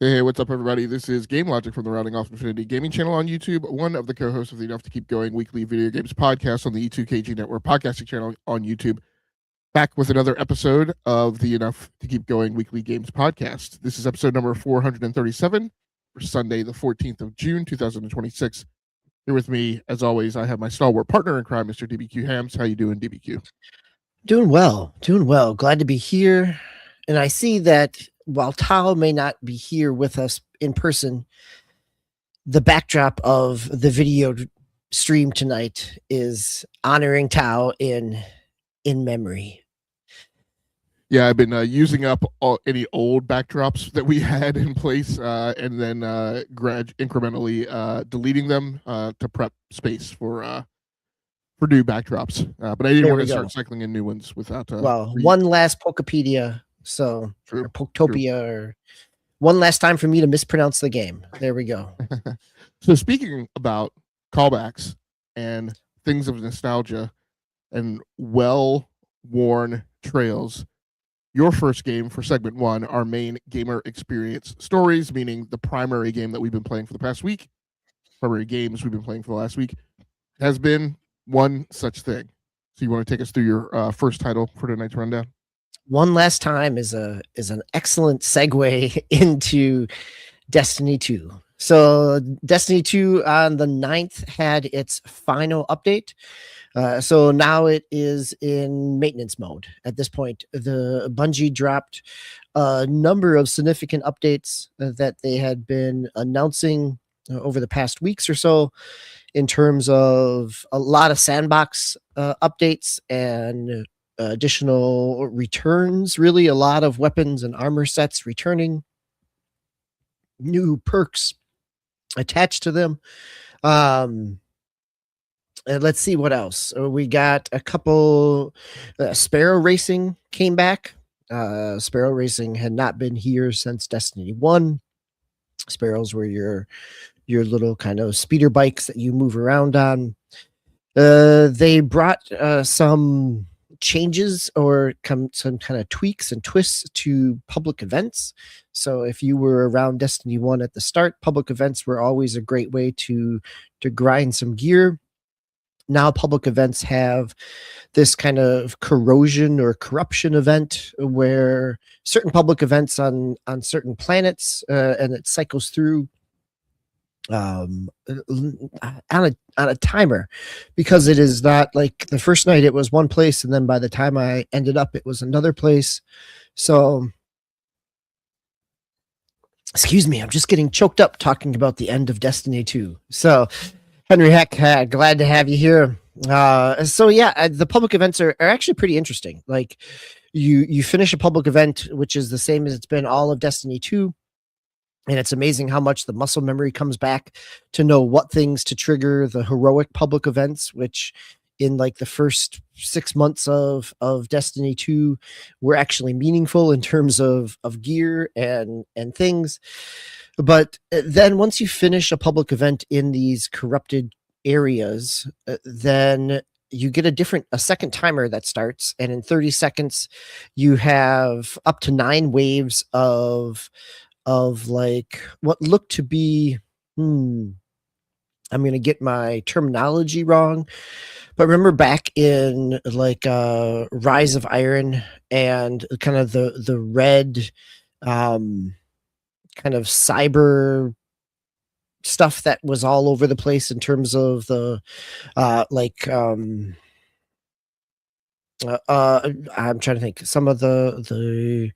Hey, what's up, everybody? This is Game Logic from the Rounding Off Infinity Gaming channel on YouTube, one of the co-hosts of the Enough to Keep Going weekly video games podcast on the E2KG Network podcasting channel on YouTube. Back with another episode of the Enough to Keep Going weekly games podcast. This is episode number 437 for Sunday, the 14th of June, 2026. Here with me, as always, I have my stalwart partner in crime, Mr. DBQ Hams. How you doing, DBQ? Doing well, doing well. Glad to be here. And I see that while Tao may not be here with us in person, the backdrop of the video stream tonight is honoring Tao in memory. Yeah, I've been using up any old backdrops that we had in place, and then incrementally deleting them to prep space for new backdrops. But I didn't want to start cycling in new ones without. One last Pokepedia, or Poketopia, or one last time for me to mispronounce the game. There we go. So speaking about callbacks and things of nostalgia and well-worn trails, your first game for segment one, our main gamer experience stories, meaning the primary game that we've been playing for the past week, primary games we've been playing for the last week, has been One Such Thing. So you want to take us through your first title for tonight's rundown? One Last Time is an excellent segue into Destiny 2. So Destiny 2 on the 9th had its final update. So now it is in maintenance mode. At this point, the Bungie dropped a number of significant updates that they had been announcing over the past weeks or so, in terms of a lot of sandbox updates and additional returns. Really, a lot of weapons and armor sets returning, new perks attached to them. Let's see what else. We got a couple. Sparrow Racing came back. Sparrow Racing had not been here since Destiny 1. Sparrows were your little kind of speeder bikes that you move around on. They brought some changes or some kind of tweaks and twists to public events. So if you were around Destiny 1 at the start, public events were always a great way to grind some gear. Now public events have this kind of corrosion or corruption event where certain public events on certain planets, and it cycles through on a timer, because it is not like the first night it was one place and then by the time I ended up it was another place. So excuse me, I'm just getting choked up talking about the end of Destiny 2. So Henry Heck, glad to have you here. So yeah, the public events are actually pretty interesting. Like you finish a public event, which is the same as it's been all of Destiny 2. And it's amazing how much the muscle memory comes back to know what things to trigger the heroic public events, which in like the first 6 months of Destiny 2 were actually meaningful in terms of gear and things. But then once you finish a public event in these corrupted areas, then you get a second timer that starts, and in 30 seconds you have up to 9 waves of like what looked to be I'm going to get my terminology wrong, but remember back in like Rise of Iron and kind of the red kind of cyber stuff that was all over the place in terms of the I'm trying to think, some of the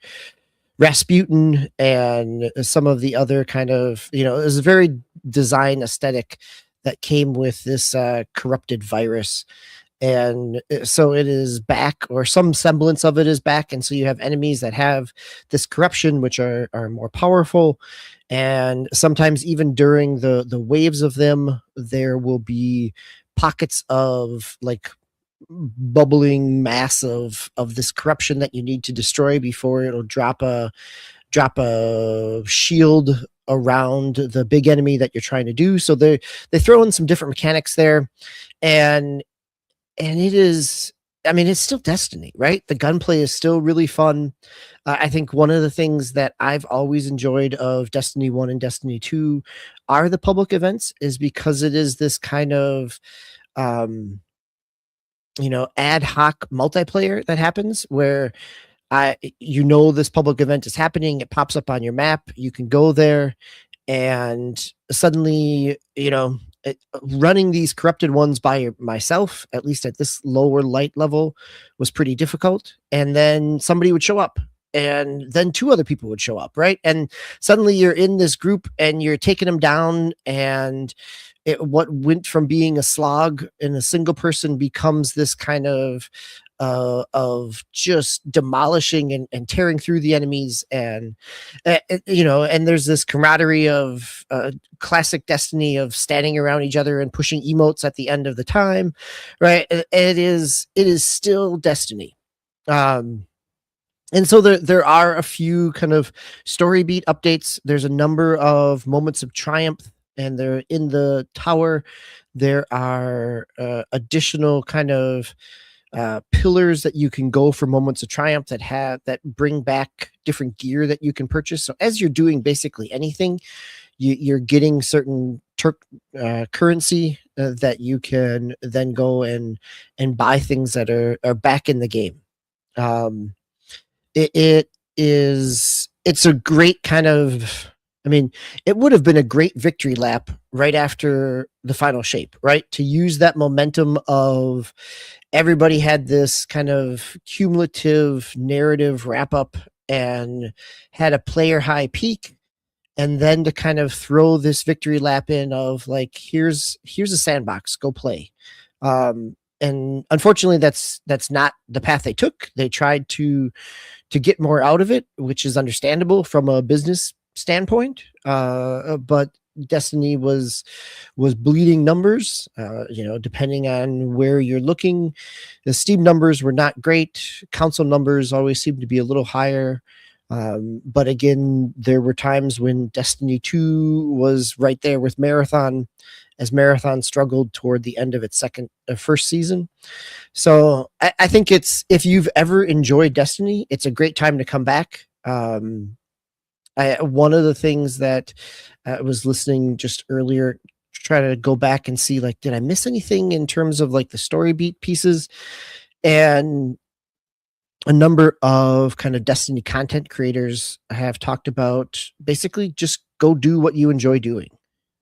Rasputin and some of the other kind of, it was a very design aesthetic that came with this corrupted virus. And so it is back, or some semblance of it is back. And so you have enemies that have this corruption, which are more powerful. And sometimes even during the waves of them, there will be pockets of like bubbling mass of this corruption that you need to destroy before it'll drop a shield around the big enemy that you're trying to do. So they throw in some different mechanics there, and it is I mean, it's still Destiny, right? The gunplay is still really fun. I think one of the things that I've always enjoyed of Destiny 1 and Destiny 2 are the public events, is because it is this kind of um, ad hoc multiplayer that happens where this public event is happening. It pops up on your map. You can go there, and suddenly, running these corrupted ones by myself, at least at this lower light level, was pretty difficult. And then somebody would show up, and then two other people would show up, right? And suddenly you're in this group and you're taking them down, and what went from being a slog in a single person becomes this kind of just demolishing and tearing through the enemies, and and there's this camaraderie of classic Destiny of standing around each other and pushing emotes at the end of the time, right? It is still Destiny. And so there are a few kind of story beat updates. There's a number of moments of triumph, and they're in the tower. There are additional kind of pillars that you can go for moments of triumph that bring back different gear that you can purchase. So as you're doing basically anything, you're getting certain currency that you can then go and buy things that are back in the game. It's a great kind of, I mean, it would have been a great victory lap right after the final shape, right? To use that momentum of everybody had this kind of cumulative narrative wrap up and had a player high peak, and then to kind of throw this victory lap in of like, here's a sandbox, go play. And unfortunately, that's not the path they took. They tried to get more out of it, which is understandable from a business standpoint. But Destiny was bleeding numbers. Depending on where you're looking, the Steam numbers were not great. Console numbers always seemed to be a little higher. But again, there were times when Destiny 2 was right there with Marathon, as Marathon struggled toward the end of its first season. So I think if you've ever enjoyed Destiny, it's a great time to come back. One of the things that I was listening just earlier, try to go back and see, like, did I miss anything in terms of like the story beat pieces? And a number of kind of Destiny content creators have talked about basically just go do what you enjoy doing.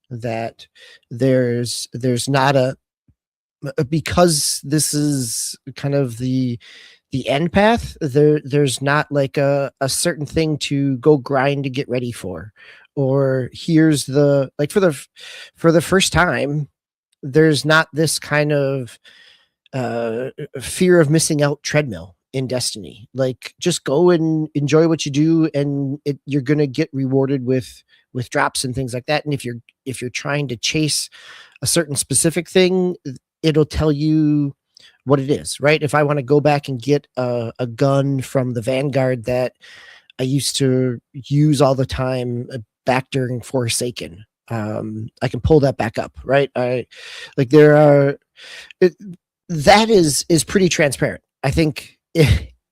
That there's not because this is kind of the end path, there's not like a certain thing to go grind to get ready for, or here's the, like, for the first time, there's not this kind of fear of missing out treadmill in Destiny. Like, just go and enjoy what you do, and you're gonna get rewarded with drops and things like that. And if you're trying to chase a certain specific thing, it'll tell you what it is, right? If I want to go back and get a gun from the Vanguard that I used to use all the time back during Forsaken, I can pull that back up, right? That is pretty transparent. I think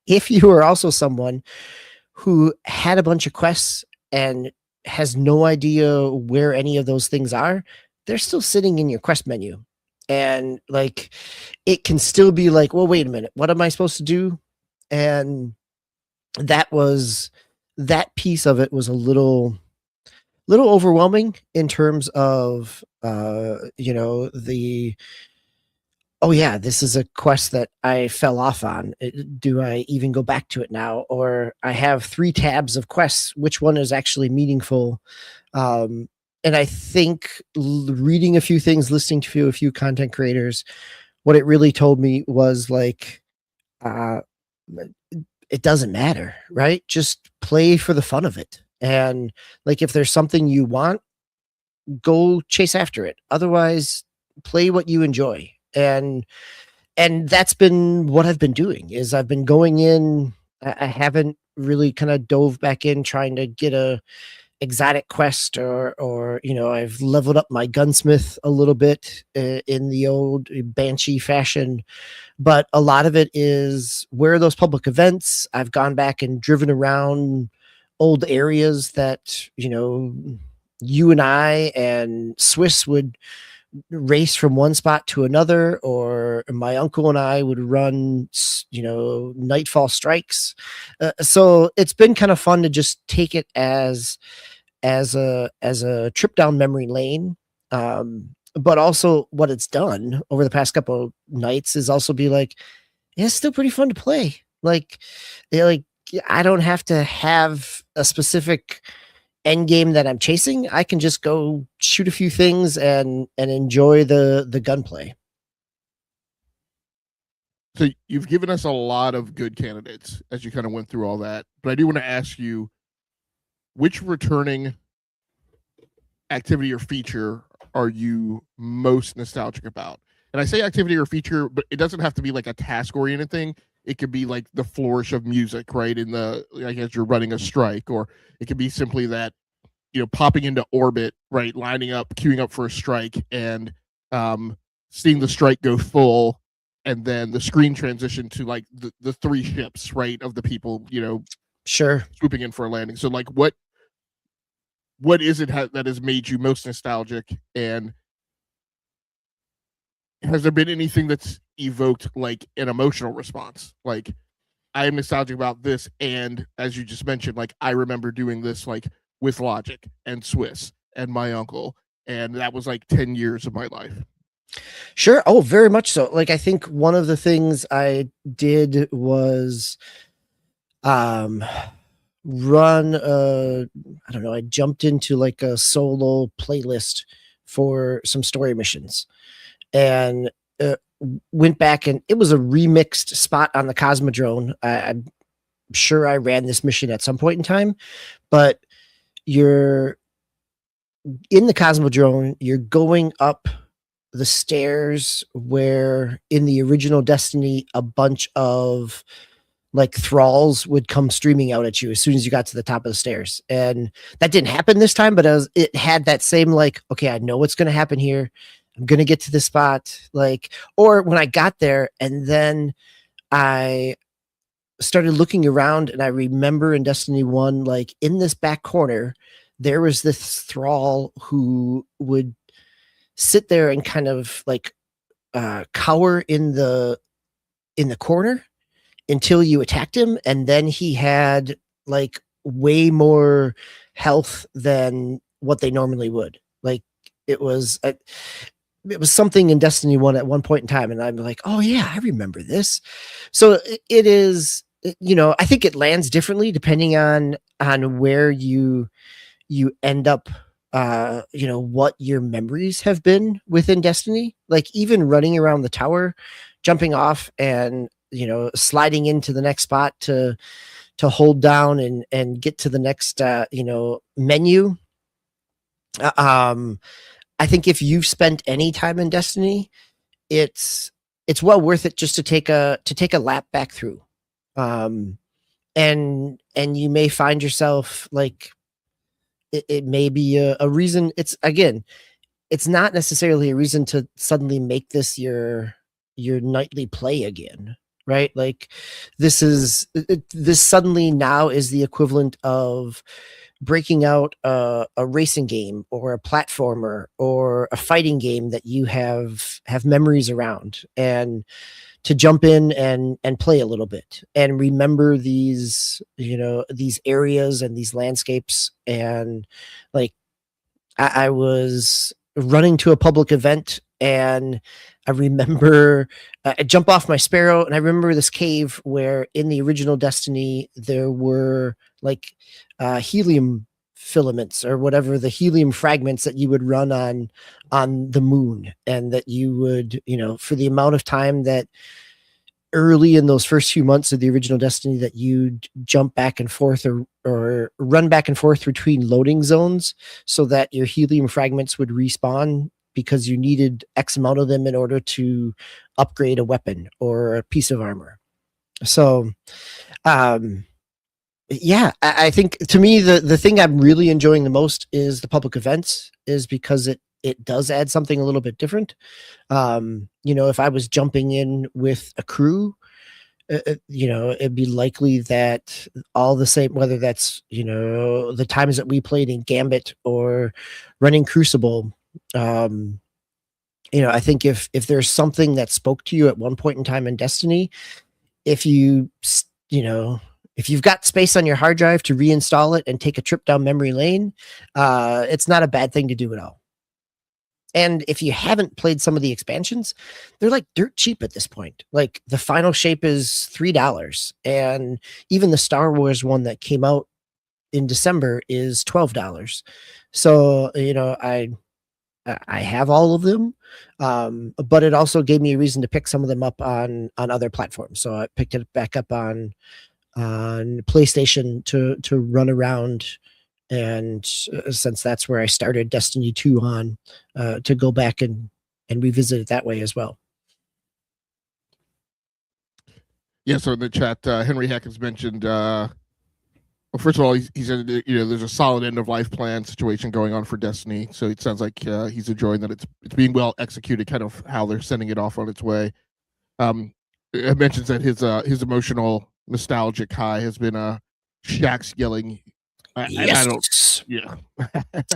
if you are also someone who had a bunch of quests and has no idea where any of those things are, they're still sitting in your quest menu. And like, it can still be like, well, wait a minute, what am I supposed to do? And that piece of it was a little overwhelming in terms of oh yeah, this is a quest that I fell off on. Do I even go back to it now? Or I have 3 tabs of quests. Which one is actually meaningful? And I think reading a few things, listening to a few content creators, what it really told me was like, it doesn't matter, right? Just play for the fun of it. And like, if there's something you want, go chase after it. Otherwise, play what you enjoy. And that's been what I've been doing, is I've been going in. I haven't really kind of dove back in trying to get a exotic quest, or I've leveled up my gunsmith a little bit in the old Banshee fashion. But a lot of it is, where are those public events? I've gone back and driven around old areas that you and I and Swiss would race from one spot to another, or my uncle and I would run nightfall strikes. So it's been kind of fun to just take it as a trip down memory lane. But also, what it's done over the past couple of nights is also be like, yeah, it's still pretty fun to play. Like, I don't have to have a specific end game that I'm chasing. I can just go shoot a few things and enjoy the gunplay. So you've given us a lot of good candidates as you kind of went through all that, but I do want to ask you, which returning activity or feature are you most nostalgic about? And I say activity or feature, but it doesn't have to be like a task oriented thing. It could be like the flourish of music, right? In the, like, as you're running a strike, or it could be simply that, popping into orbit, right? Lining up, queuing up for a strike, and seeing the strike go full, and then the screen transition to like the three ships, right? Of the people, Sure. swooping in for a landing. So like what is it that has made you most nostalgic, and has there been anything that's evoked like an emotional response, like I am nostalgic about this, and as you just mentioned, like I remember doing this like with Logic and Swiss and my uncle, and that was like 10 years of my life. Sure. Oh, very much so. Like, I think one of the things I did was run I don't know, I jumped into like a solo playlist for some story missions, and went back, and it was a remixed spot on the Cosmodrome. I'm sure I ran this mission at some point in time, but you're in the Cosmodrome, you're going up the stairs where in the original Destiny a bunch of like thralls would come streaming out at you as soon as you got to the top of the stairs. And that didn't happen this time, but it had that same like, okay, I know what's going to happen here. I'm going to get to this spot. Like, or when I got there and then I started looking around, and I remember in Destiny 1, like in this back corner, there was this thrall who would sit there and kind of like cower in the corner until you attacked him, and then he had like way more health than what they normally would. Like, it was something in Destiny 1 at one point in time, and I'm like, oh yeah, I remember this. So it is, I think it lands differently depending on where you end up, what your memories have been within Destiny. Like, even running around the tower, jumping off and sliding into the next spot to hold down and get to the next menu. I think if you've spent any time in Destiny, it's well worth it just to take a lap back through. And you may find yourself like, it may be a reason. It's not necessarily a reason to suddenly make this your nightly play again, right? Like, this suddenly now is the equivalent of breaking out a racing game or a platformer or a fighting game that you have memories around, and to jump in and play a little bit and remember these areas and these landscapes. And like, I was running to a public event, and I remember I jump off my Sparrow, and I remember this cave where in the original Destiny there were like helium filaments, or whatever, the helium fragments that you would run on the moon, and that you would, for the amount of time that early in those first few months of the original Destiny, that you jump back and forth, or run back and forth between loading zones, so that your helium fragments would respawn because you needed X amount of them in order to upgrade a weapon or a piece of armor. So, Yeah, I think to me the thing I'm really enjoying the most is the public events, is because it does add something a little bit different. If I was jumping in with a crew, it'd be likely that all the same, whether that's the times that we played in Gambit or running Crucible. I think if there's something that spoke to you at one point in time in Destiny, if if you've got space on your hard drive to reinstall it and take a trip down memory lane, it's not a bad thing to do at all. And if you haven't played some of the expansions, they're like dirt cheap at this point. Like the final shape is $3, and even the Star Wars one that came out in December is $12. So I have all of them, but it also gave me a reason to pick some of them up on other platforms. So I picked it back up on PlayStation to run around, and since that's where I started Destiny 2 on, to go back and revisit it that way as well. Yeah, so in the chat, Henry Heck has mentioned, well, first of all, he said, there's a solid end of life plan situation going on for Destiny. So it sounds like he's enjoying that it's being well executed, kind of how they're sending it off on its way. It mentions that his emotional nostalgic high has been Shaxx yelling. Yes. I don't. Yeah.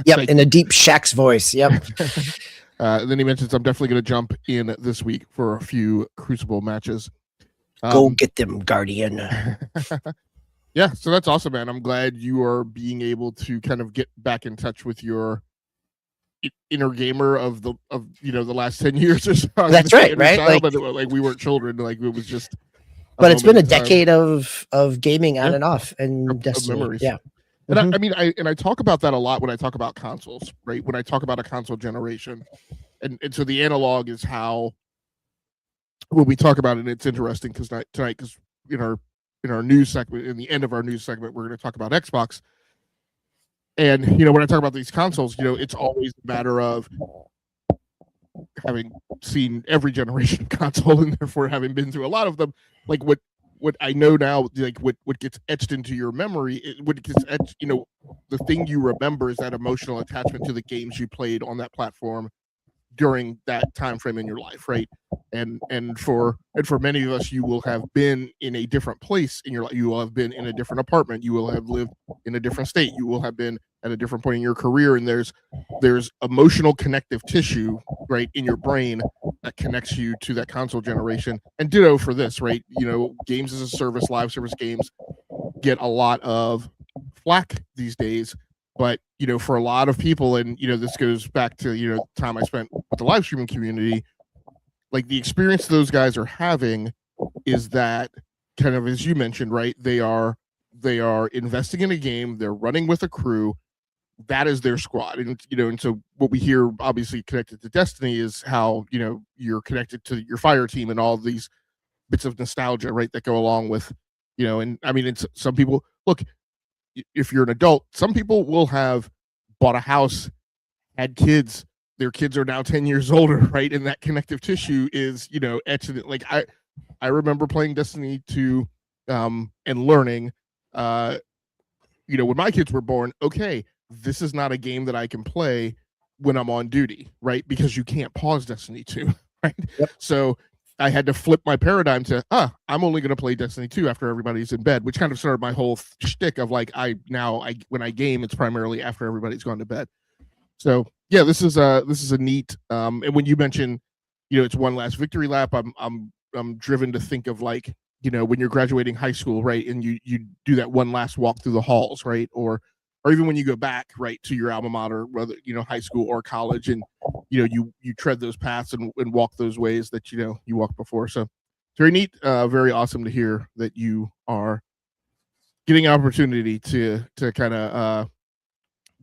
Yep, in a deep Shaxx voice. Yep. Then he mentions, I'm definitely going to jump in this week for a few Crucible matches. Go get them, Guardian. Yeah, so that's awesome, man. I'm glad you are being able to kind of get back in touch with your inner gamer of the last 10 years or so. That's right, right? Like we weren't children. Like it was just. But it's been a decade of gaming on and off and Destiny. Memories. Yeah. And I talk about that a lot when I talk about consoles, right? When I talk about a console generation, and so the analog is how when we talk about it, it's interesting because tonight, because in our news segment, in the end of our news segment, we're going to talk about Xbox. And when I talk about these consoles, it's always a matter of having seen every generation of console and therefore having been through a lot of them. Like what I know now, like what gets etched into your memory, what gets etched, the thing you remember is that emotional attachment to the games you played on that platform during that time frame in your life, right? And for many of us, you will have been in a different place in your life. You will have been in a different apartment. You will have lived in a different state. You will have been at a different point in your career, and there's emotional connective tissue, right, in your brain that connects you to that console generation. And ditto for this, right? Games as a service, live service games get a lot of flack these days. But, for a lot of people, and, this goes back to, time I spent with the live streaming community, like the experience those guys are having is that kind of, as you mentioned, right, they are investing in a game, they're running with a crew, that is their squad. And, and so what we hear obviously connected to Destiny is how, you're connected to your fire team and all these bits of nostalgia, right, that go along with, and I mean, it's some people, look, if you're an adult, some people will have bought a house, had kids, their kids are now 10 years older, right? And that connective tissue is, etched in. Like I remember playing Destiny 2 and learning, when my kids were born, okay, this is not a game that I can play when I'm on duty, right? Because you can't pause Destiny 2, right? Yep. So I had to flip my paradigm to, I'm only going to play Destiny 2 after everybody's in bed, which kind of started my whole shtick of like, when I game, it's primarily after everybody's gone to bed. So yeah, this is a neat, and when you mention, it's one last victory lap, I'm driven to think of like, when you're graduating high school, right? And you do that one last walk through the halls, right? Or even when you go back, right, to your alma mater, whether, high school or college, and, you tread those paths and walk those ways that, you walked before. So very neat, very awesome to hear that you are getting an opportunity to kind of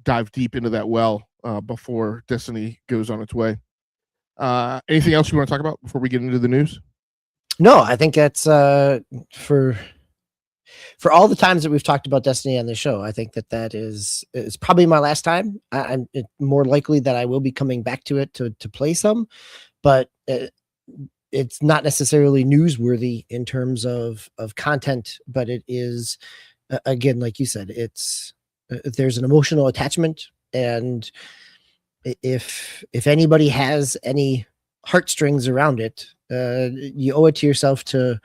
dive deep into that well before Destiny goes on its way. Anything else you want to talk about before we get into the news? No, I think that's for all the times that we've talked about Destiny on the show. I think that is probably my last time. I'm more likely that I will be coming back to it to play some, but it's not necessarily newsworthy in terms of content, but it is again, like you said, it's there's an emotional attachment, and if anybody has any heartstrings around it, you owe it to yourself to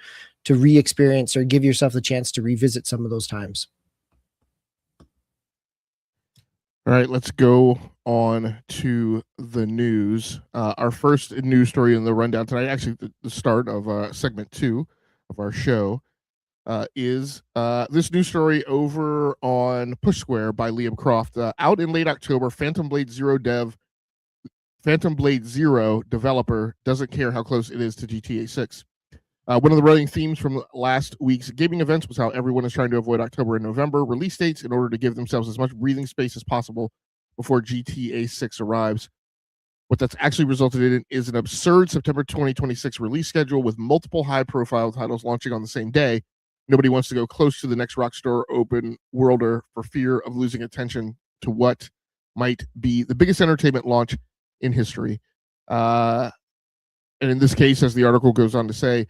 re-experience or give yourself the chance to revisit some of those times. All right, let's go on to the news. Our first news story in the rundown tonight, actually the start of segment 2 of our show, is this news story over on Push Square by Liam Croft. Out in late October, Phantom Blade Zero developer doesn't care how close it is to GTA 6. One of the running themes from last week's gaming events was how everyone is trying to avoid October and November release dates in order to give themselves as much breathing space as possible before GTA 6 arrives. What that's actually resulted in is an absurd September 2026 release schedule with multiple high-profile titles launching on the same day. Nobody wants to go close to the next Rockstar open worlder for fear of losing attention to what might be the biggest entertainment launch in history. And in this case, as the article goes on to say,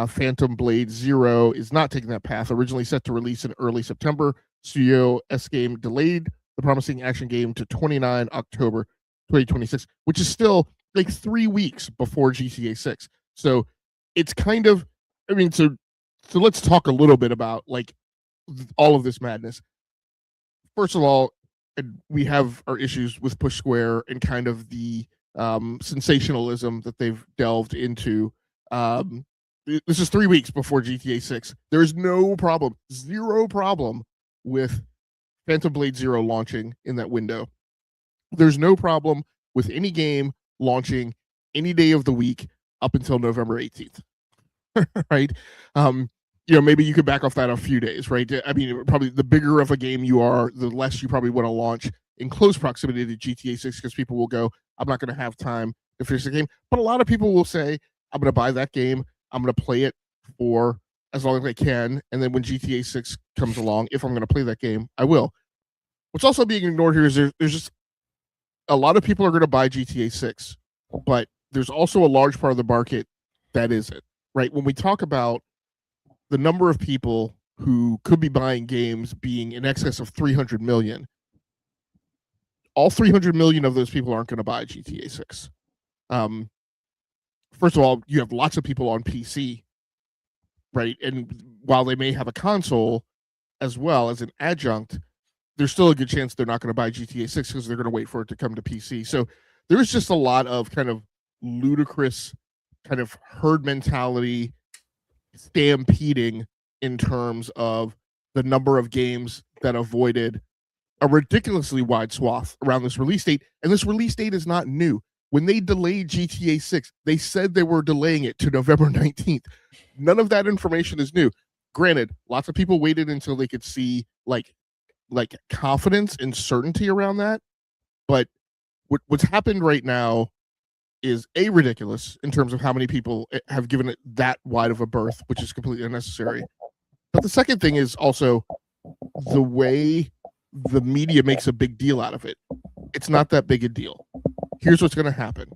Phantom Blade Zero is not taking that path. Originally set to release in early September, Studio S Game delayed the promising action game to 29 October 2026, which is still like 3 weeks before GTA 6. So it's kind of, I mean, so let's talk a little bit about like all of this madness. First of all, we have our issues with Push Square and kind of the sensationalism that they've delved into. This is 3 weeks before GTA 6. There's no problem, zero problem with Phantom Blade Zero launching in that window. There's no problem with any game launching any day of the week up until November 18th. Right? Maybe you could back off that a few days, right? I mean, probably the bigger of a game you are, the less you probably want to launch in close proximity to GTA 6 because people will go, I'm not going to have time to finish the game. But a lot of people will say, I'm going to buy that game. I'm going to play it for as long as I can. And then when GTA 6 comes along, if I'm going to play that game, I will. What's also being ignored here is there's just a lot of people are going to buy GTA 6, but there's also a large part of the market that isn't, right? When we talk about the number of people who could be buying games being in excess of 300 million, all 300 million of those people aren't going to buy GTA 6. First of all, you have lots of people on PC, right? And while they may have a console as well as an adjunct, there's still a good chance they're not going to buy GTA 6 because they're going to wait for it to come to PC. So there's just a lot of kind of ludicrous kind of herd mentality stampeding in terms of the number of games that avoided a ridiculously wide swath around this release date. And this release date is not new. When they delayed GTA 6, they said they were delaying it to November 19th. None of that information is new. Granted, lots of people waited until they could see like confidence and certainty around that. But what's happened right now is ridiculous in terms of how many people have given it that wide of a berth, which is completely unnecessary. But the second thing is also the way the media makes a big deal out of it. It's not that big a deal. Here's what's going to happen.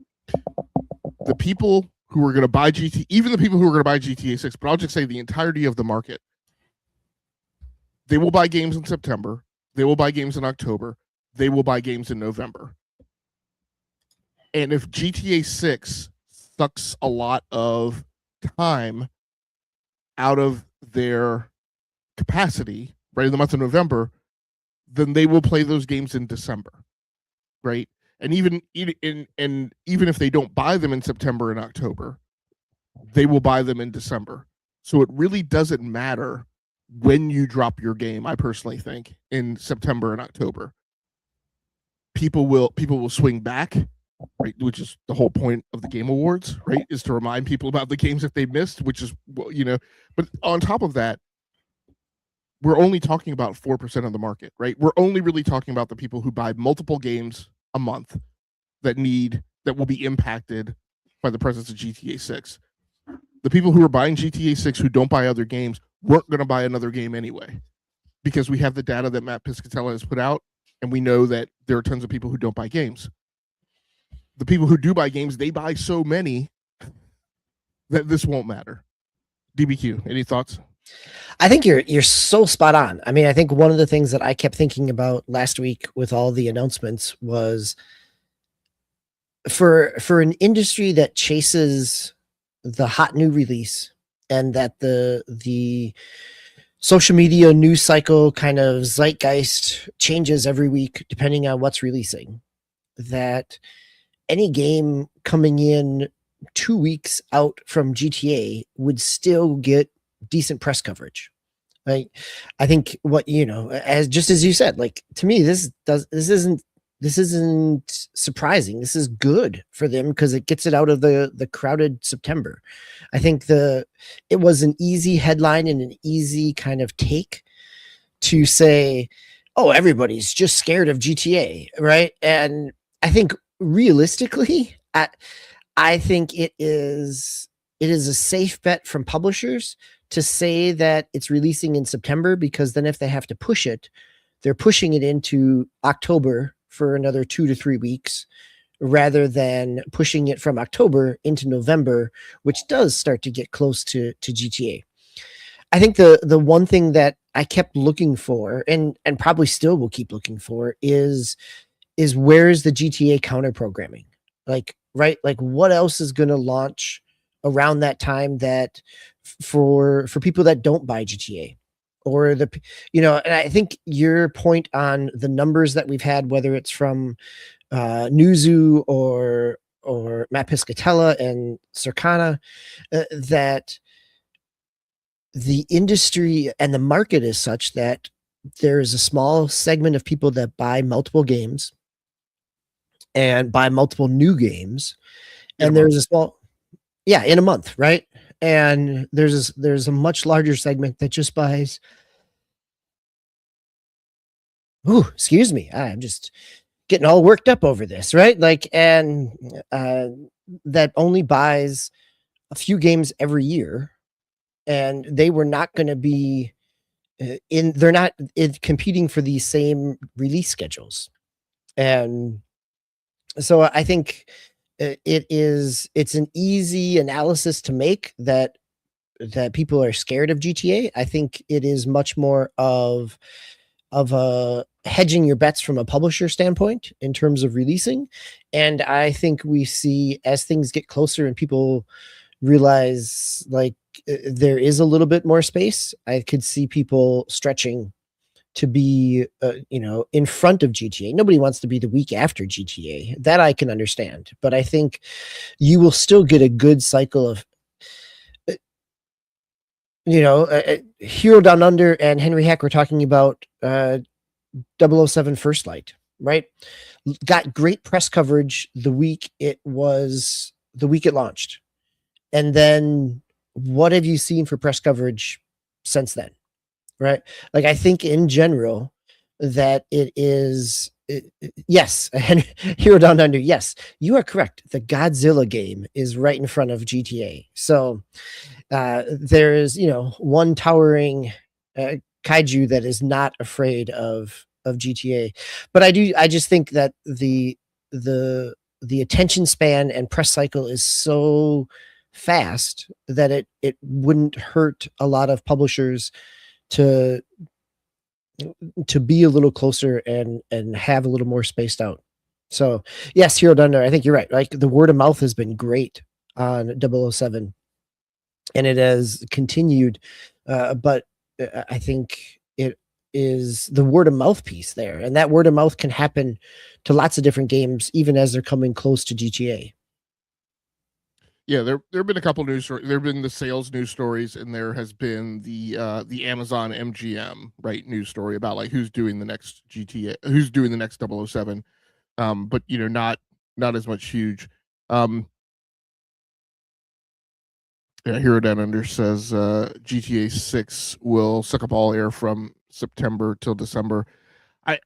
The people who are going to buy even the people who are going to buy GTA 6, but I'll just say the entirety of the market, they will buy games in September. They will buy games in October. They will buy games in November. And if GTA 6 sucks a lot of time out of their capacity, right, in the month of November, then they will play those games in December, right? And even if they don't buy them in September and October, they will buy them in December. So it really doesn't matter when you drop your game, I personally think, in September and October. People will swing back, right, which is the whole point of the Game Awards, right, is to remind people about the games that they missed, which is, but on top of that, we're only talking about 4% of the market, right? We're only really talking about the people who buy multiple games a month that will be impacted by the presence of GTA 6. The people who are buying GTA 6 who don't buy other games weren't going to buy another game anyway, because we have the data that Matt Piscatella has put out, and we know that there are tons of people who don't buy games. The people who do buy games, they buy so many that this won't matter. DBQ, any thoughts? I think you're so spot on. I mean, I think one of the things that I kept thinking about last week with all the announcements was for an industry that chases the hot new release, and that the social media news cycle kind of zeitgeist changes every week depending on what's releasing, that any game coming in 2 weeks out from GTA would still get decent press coverage. Like, I think what, as just as you said, like, to me, this isn't surprising. This is good for them because it gets it out of the crowded September. I think it was an easy headline and an easy kind of take to say, oh, everybody's just scared of GTA, right? And I think realistically, I think it is a safe bet from publishers to say that it's releasing in September, because then if they have to push it, they're pushing it into October for another 2 to 3 weeks, rather than pushing it from October into November, which does start to get close to GTA. I think the one thing that I kept looking for, and probably still will keep looking for, is where's the GTA counter programming? Like, right? Like, what else is going to launch around that time that for people that don't buy GTA, or and I think your point on the numbers that we've had, whether it's from Newzoo or Matt Piscatella and Circana, that the industry and the market is such that there is a small segment of people that buy multiple games and buy multiple new games, and there's a small, in a month, right? And there's a much larger segment that just buys. Ooh, excuse me, I'm just getting all worked up over this, right? Like, and that only buys a few games every year, and they were not going to be they're not competing for these same release schedules. And so I think it's an easy analysis to make that people are scared of GTA. I think it is much more of a hedging your bets from a publisher standpoint in terms of releasing. And I think we see, as things get closer and people realize, like, there is a little bit more space, I could see people stretching to be in front of GTA. Nobody wants to be the week after GTA. That I can understand. But I think you will still get a good cycle of Hero Down Under and Henry Hack were talking about 007 First Light, right? Got great press coverage the week it launched. And then what have you seen for press coverage since then? Right? Like, I think in general that yes, Hero Down Under, yes, you are correct. The Godzilla game is right in front of GTA. So there is, one towering kaiju that is not afraid of GTA. But I just think that the attention span and press cycle is so fast that it wouldn't hurt a lot of publishers to be a little closer and have a little more spaced out. So yes, Hero Down Under, I think you're right. Like, the word of mouth has been great on 007, and it has continued. But I think it is the word of mouth piece there, and that word of mouth can happen to lots of different games, even as they're coming close to GTA. Yeah, there have been a couple news stories. There have been the sales news stories, and there has been the Amazon MGM news story about, like, who's doing the next GTA, who's doing the next 007. But not as much huge. Hero Down Under says GTA 6 will suck up all air from September till December. I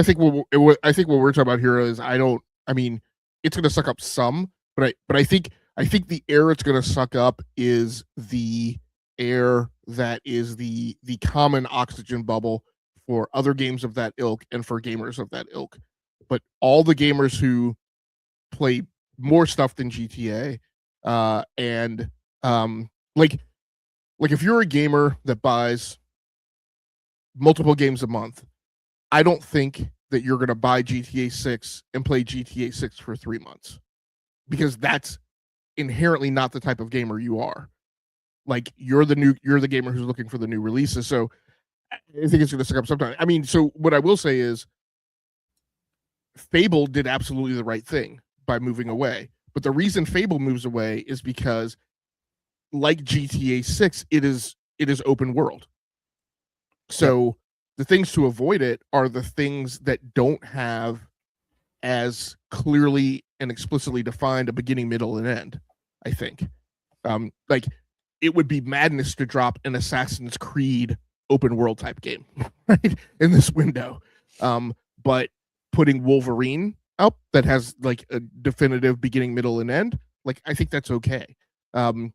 think what we're talking about here is, it's going to suck up some, but I think the air it's going to suck up is the air that is the common oxygen bubble for other games of that ilk and for gamers of that ilk. But all the gamers who play more stuff than GTA, and like like if you're a gamer that buys multiple games a month, I don't think that you're going to buy GTA 6 and play GTA 6 for 3 months, because that's inherently not the type of gamer you are. Like you're the gamer who's looking for the new releases. So I think it's going to suck up sometime. I mean, so what I will say is Fable did absolutely the right thing by moving away. But the reason Fable moves away is because, like GTA 6, it is open world. So the things to avoid it are the things that don't have as clearly and explicitly defined a beginning, middle, and end, I think. Like it would be madness to drop an Assassin's Creed open world type game right in this window. But putting Wolverine up that has like a definitive beginning, middle, and end, like I think that's okay. And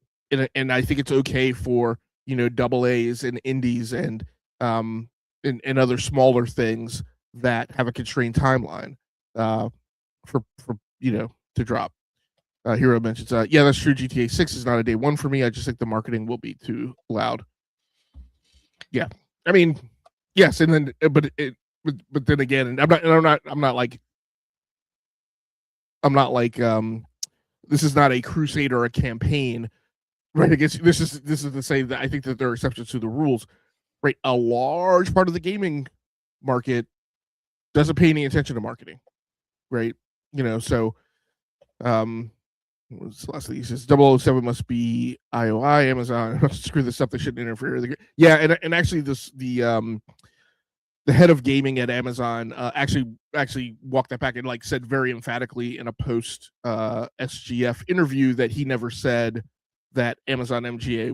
I think it's okay for, you know, double A's and indies and other smaller things that have a constrained timeline for you know, to drop. Hero mentions, yeah, that's true. GTA 6 is not a day one for me. I just think the marketing will be too loud. Yeah, I mean, yes, and then but then again, and I'm not like this is not a crusade or a campaign, right? I guess this is to say that I think that there are exceptions to the rules, right? A large part of the gaming market doesn't pay any attention to marketing, right? You know, so what's the last thing he says? 007 must be IOI, Amazon. Screw this up. They shouldn't interfere. Yeah, and actually the head of gaming at Amazon actually walked that back and like said very emphatically in a post SGF interview that he never said that Amazon MGM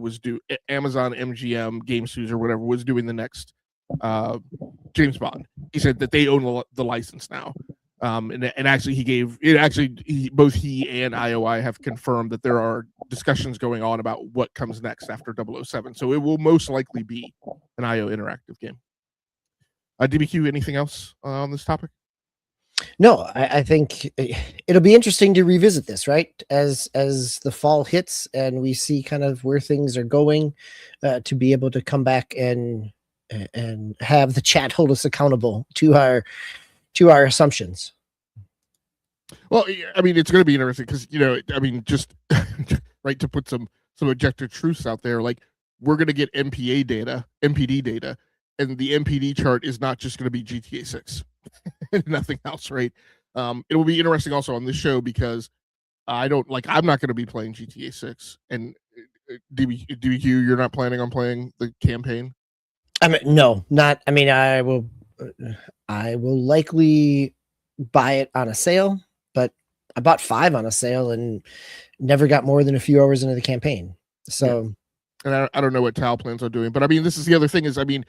Game Studios or whatever was doing the next James Bond. He said that they own the license now. And actually both he and IOI have confirmed that there are discussions going on about what comes next after 007. So it will most likely be an IO interactive game. DBQ, anything else on this topic? No, I think it'll be interesting to revisit this, right? As the fall hits and we see kind of where things are going, to be able to come back and have the chat hold us accountable to our assumptions. Well, I mean, it's going to be interesting because, you know, I mean, just right, to put some objective truths out there, like we're going to get MPD data, and the MPD chart is not just going to be GTA 6 and nothing else, right? It will be interesting also on this show because I'm not going to be playing GTA 6, and DBQ, you're not planning on playing the campaign? I mean, no, not. I mean, I will likely buy it on a sale, but I bought 5 on a sale and never got more than a few hours into the campaign. So, yeah. And I don't know what Tal plans on doing, but I mean, this is the other thing is, I mean,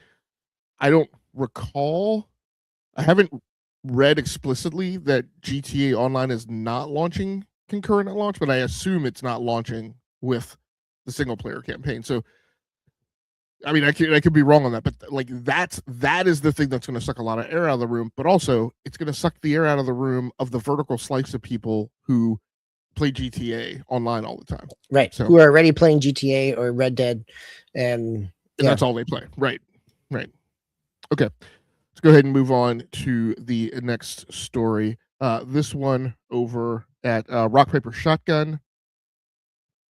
I don't recall, I haven't read explicitly that GTA Online is not launching concurrent at launch, but I assume it's not launching with the single player campaign. So, I mean, I could be wrong on that, but like that is the thing that's going to suck a lot of air out of the room. But also, it's going to suck the air out of the room of the vertical slice of people who play GTA Online all the time, right? So, who are already playing GTA or Red Dead, and that's all they play, right? Okay, let's go ahead and move on to the next story. This one over at Rock Paper Shotgun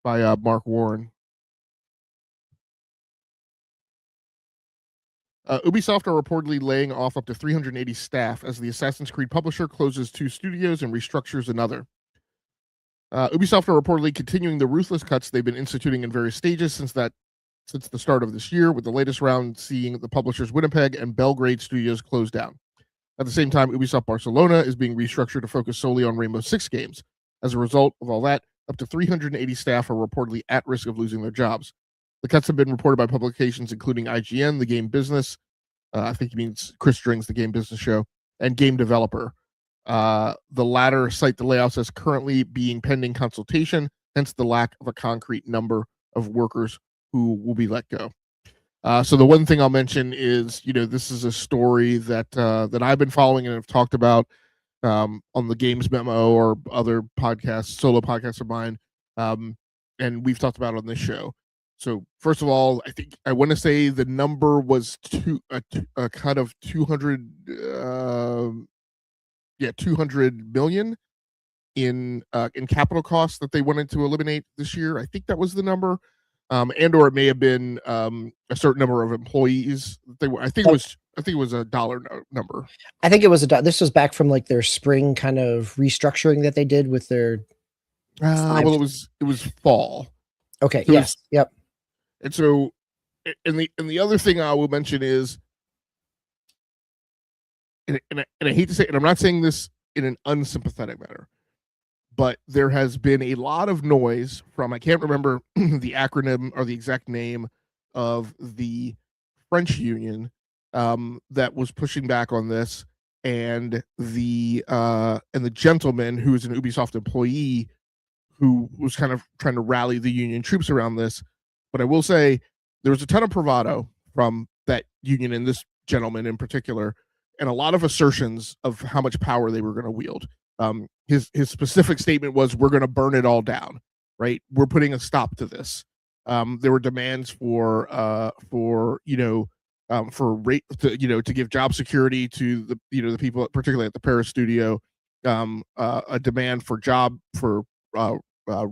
by Mark Warren. Ubisoft are reportedly laying off up to 380 staff as the Assassin's Creed publisher closes 2 studios and restructures another. Ubisoft are reportedly continuing the ruthless cuts they've been instituting in various stages since the start of this year, with the latest round seeing the publishers Winnipeg and Belgrade studios close down. At the same time, Ubisoft Barcelona is being restructured to focus solely on Rainbow Six games. As a result of all that, up to 380 staff are reportedly at risk of losing their jobs. The cuts have been reported by publications including IGN, The Game Business, I think he means Chris Strings, The Game Business Show, and Game Developer. The latter cite the layoffs as currently being pending consultation, hence the lack of a concrete number of workers who will be let go. So the one thing I'll mention is, you know, this is a story that I've been following and have talked about on the Games Memo or other podcasts, solo podcasts of mine, and we've talked about it on this show. So first of all, I want to say the number was a cut of 200, 200 million in capital costs that they wanted to eliminate this year. I think that was the number, and or it may have been a certain number of employees. I think it was a dollar number. I think it was this was back from like their spring kind of restructuring that they did with their. Well, it was fall. Okay. So yes. Yep. And so, and the other thing I will mention is, and I hate to say, and I'm not saying this in an unsympathetic manner, but there has been a lot of noise from, I can't remember the acronym or the exact name of the French union that was pushing back on this, and the gentleman who is an Ubisoft employee who was kind of trying to rally the union troops around this. But I will say there was a ton of bravado from that union and this gentleman in particular, and a lot of assertions of how much power they were going to wield. His specific statement was, "We're going to burn it all down." Right? We're putting a stop to this. There were demands for to give job security to the people, particularly at the Paris studio. A demand for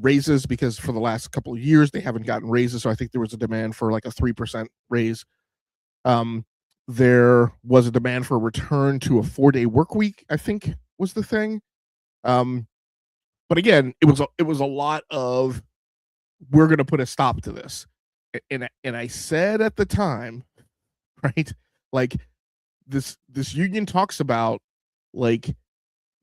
raises, because for the last couple of years they haven't gotten raises. So I think there was a demand for like a 3% raise. There was a demand for a return to a 4-day work week, I think was the thing. But again, it was a lot of, we're going to put a stop to this. And I said at the time, right, like this union talks about like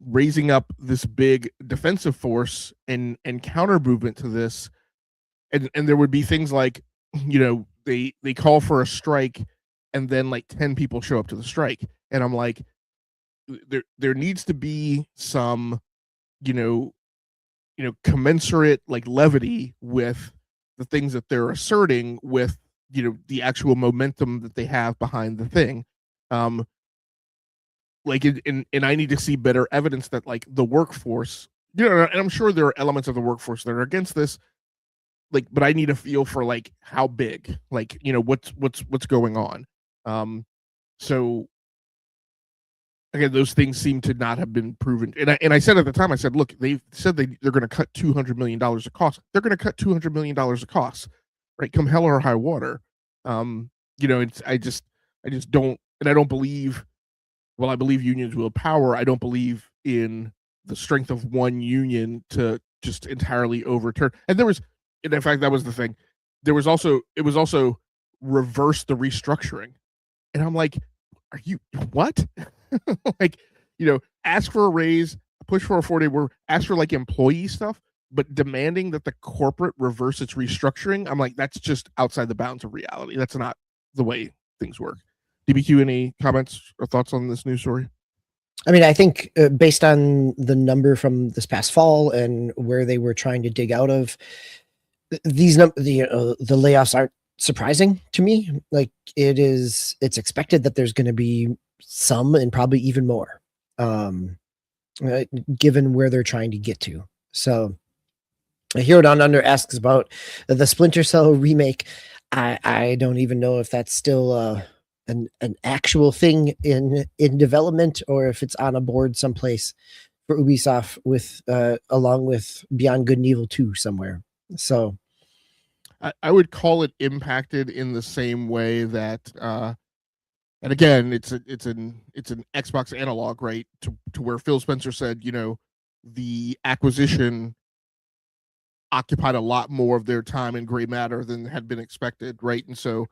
raising up this big defensive force and counter movement to this, and there would be things like, they call for a strike, and then like 10 people show up to the strike, and I'm like, there needs to be some commensurate like levity with the things that they're asserting, with the actual momentum that they have behind the thing. And I need to see better evidence that like the workforce, and I'm sure there are elements of the workforce that are against this, like, but I need a feel for like how big, like, what's going on. So again, those things seem to not have been proven. And I said at the time, I said, look, they said they're going to cut $200 million of costs. They're going to cut $200 million of costs, right? Come hell or high water. I just don't, and I don't believe. Well, I believe unions will have power. I don't believe in the strength of one union to just entirely overturn. And in fact, that was the thing. It was also reverse the restructuring. And I'm like, are you what? Like, ask for a raise, push for a 4-day work, ask for like employee stuff, but demanding that the corporate reverse its restructuring. I'm like, that's just outside the bounds of reality. That's not the way things work. DBQ, any comments or thoughts on this news story? I mean, I think based on the number from this past fall and where they were trying to dig out of, the layoffs aren't surprising to me. Like, it's expected that there's going to be some, and probably even more, given where they're trying to get to. So Hero Down Under asks about the Splinter Cell remake. I don't even know if that's still an actual thing in development, or if it's on a board someplace for Ubisoft with along with Beyond Good and Evil 2 somewhere. So I would call it impacted in the same way that and again, it's an Xbox analog, right? To where Phil Spencer said, the acquisition occupied a lot more of their time in gray matter than had been expected, right? And so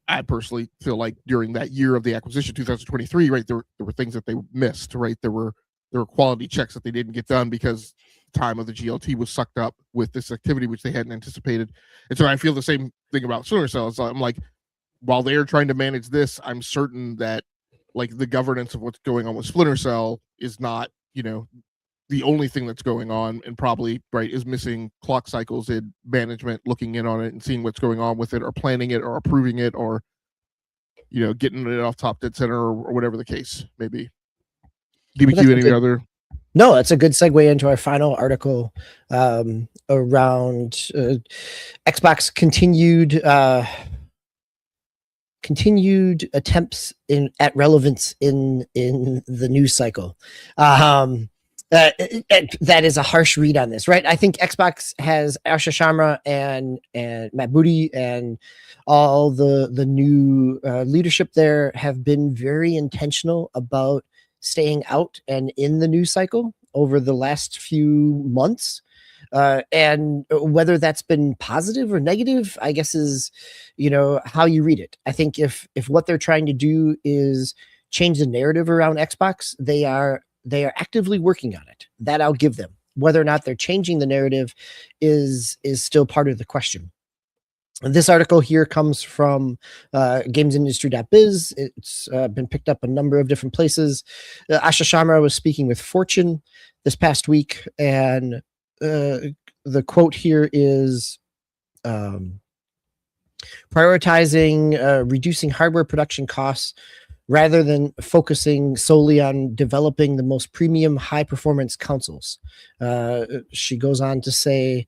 I personally feel like during that year of the acquisition, 2023, right, there were things that they missed, right? There were quality checks that they didn't get done because time of the GLT was sucked up with this activity, which they hadn't anticipated. And so I feel the same thing about Splinter Cell. I'm like, while they're trying to manage this, I'm certain that like the governance of what's going on with Splinter Cell is not, the only thing that's going on, and probably right is missing clock cycles in management looking in on it and seeing what's going on with it, or planning it, or approving it, or getting it off top dead center, or whatever the case may be. DBQ, any other No, that's a good segue into our final article around Xbox continued attempts at relevance in the news cycle. That is a harsh read on this, right? I think Xbox has Asha Sharma and Matt Booty and all the new leadership there have been very intentional about staying out and in the news cycle over the last few months. And whether that's been positive or negative, I guess is, how you read it. I think if what they're trying to do is change the narrative around Xbox, they are actively working on it. That I'll give them. Whether or not they're changing the narrative is still part of the question. This article here comes from gamesindustry.biz. It's been picked up a number of different places. Asha Sharma was speaking with Fortune this past week, and the quote here is prioritizing reducing hardware production costs rather than focusing solely on developing the most premium high performance consoles. She goes on to say,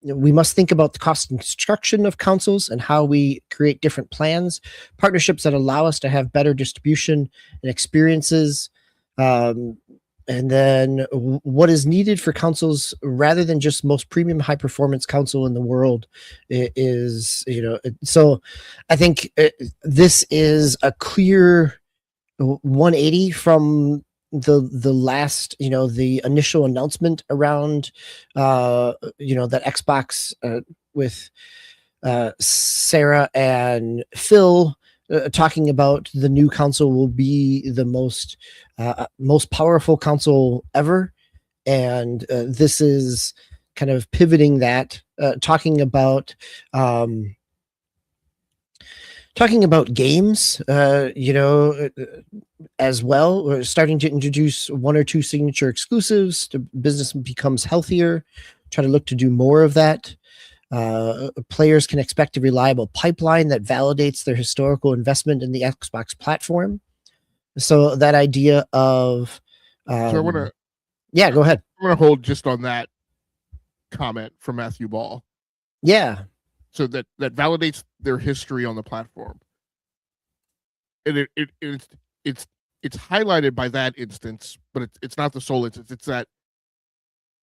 we must think about the cost and construction of consoles and how we create different plans, partnerships that allow us to have better distribution and experiences. And then what is needed for consoles rather than just most premium high performance console in the world is, so I think this is a clear 180 from the last, the initial announcement around, that Xbox with Sarah and Phil talking about the new console will be the most powerful console ever, and this is kind of pivoting that, talking about games, as well. We're starting to introduce one or two signature exclusives. The business becomes healthier. Try to look to do more of that. Players can expect a reliable pipeline that validates their historical investment in the Xbox platform. So that idea of, so I want to, yeah, go ahead. I'm going to hold just on that comment from Matthew Ball. Yeah. So that validates their history on the platform, and it's highlighted by that instance, but it's not the sole instance. It's that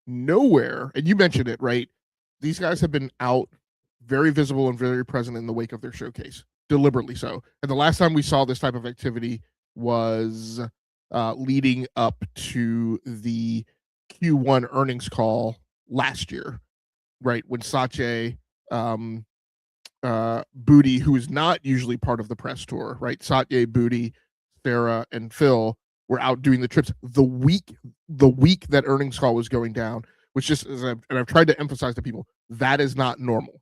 nowhere, and you mentioned it, right? These guys have been out, very visible and very present in the wake of their showcase, deliberately so. And the last time we saw this type of activity was leading up to the Q1 earnings call last year, right? When Satya, Booty, who is not usually part of the press tour, right? Satya, Booty, Sarah, and Phil were out doing the trips the week that earnings call was going down, which just is, and I've tried to emphasize to people, that is not normal.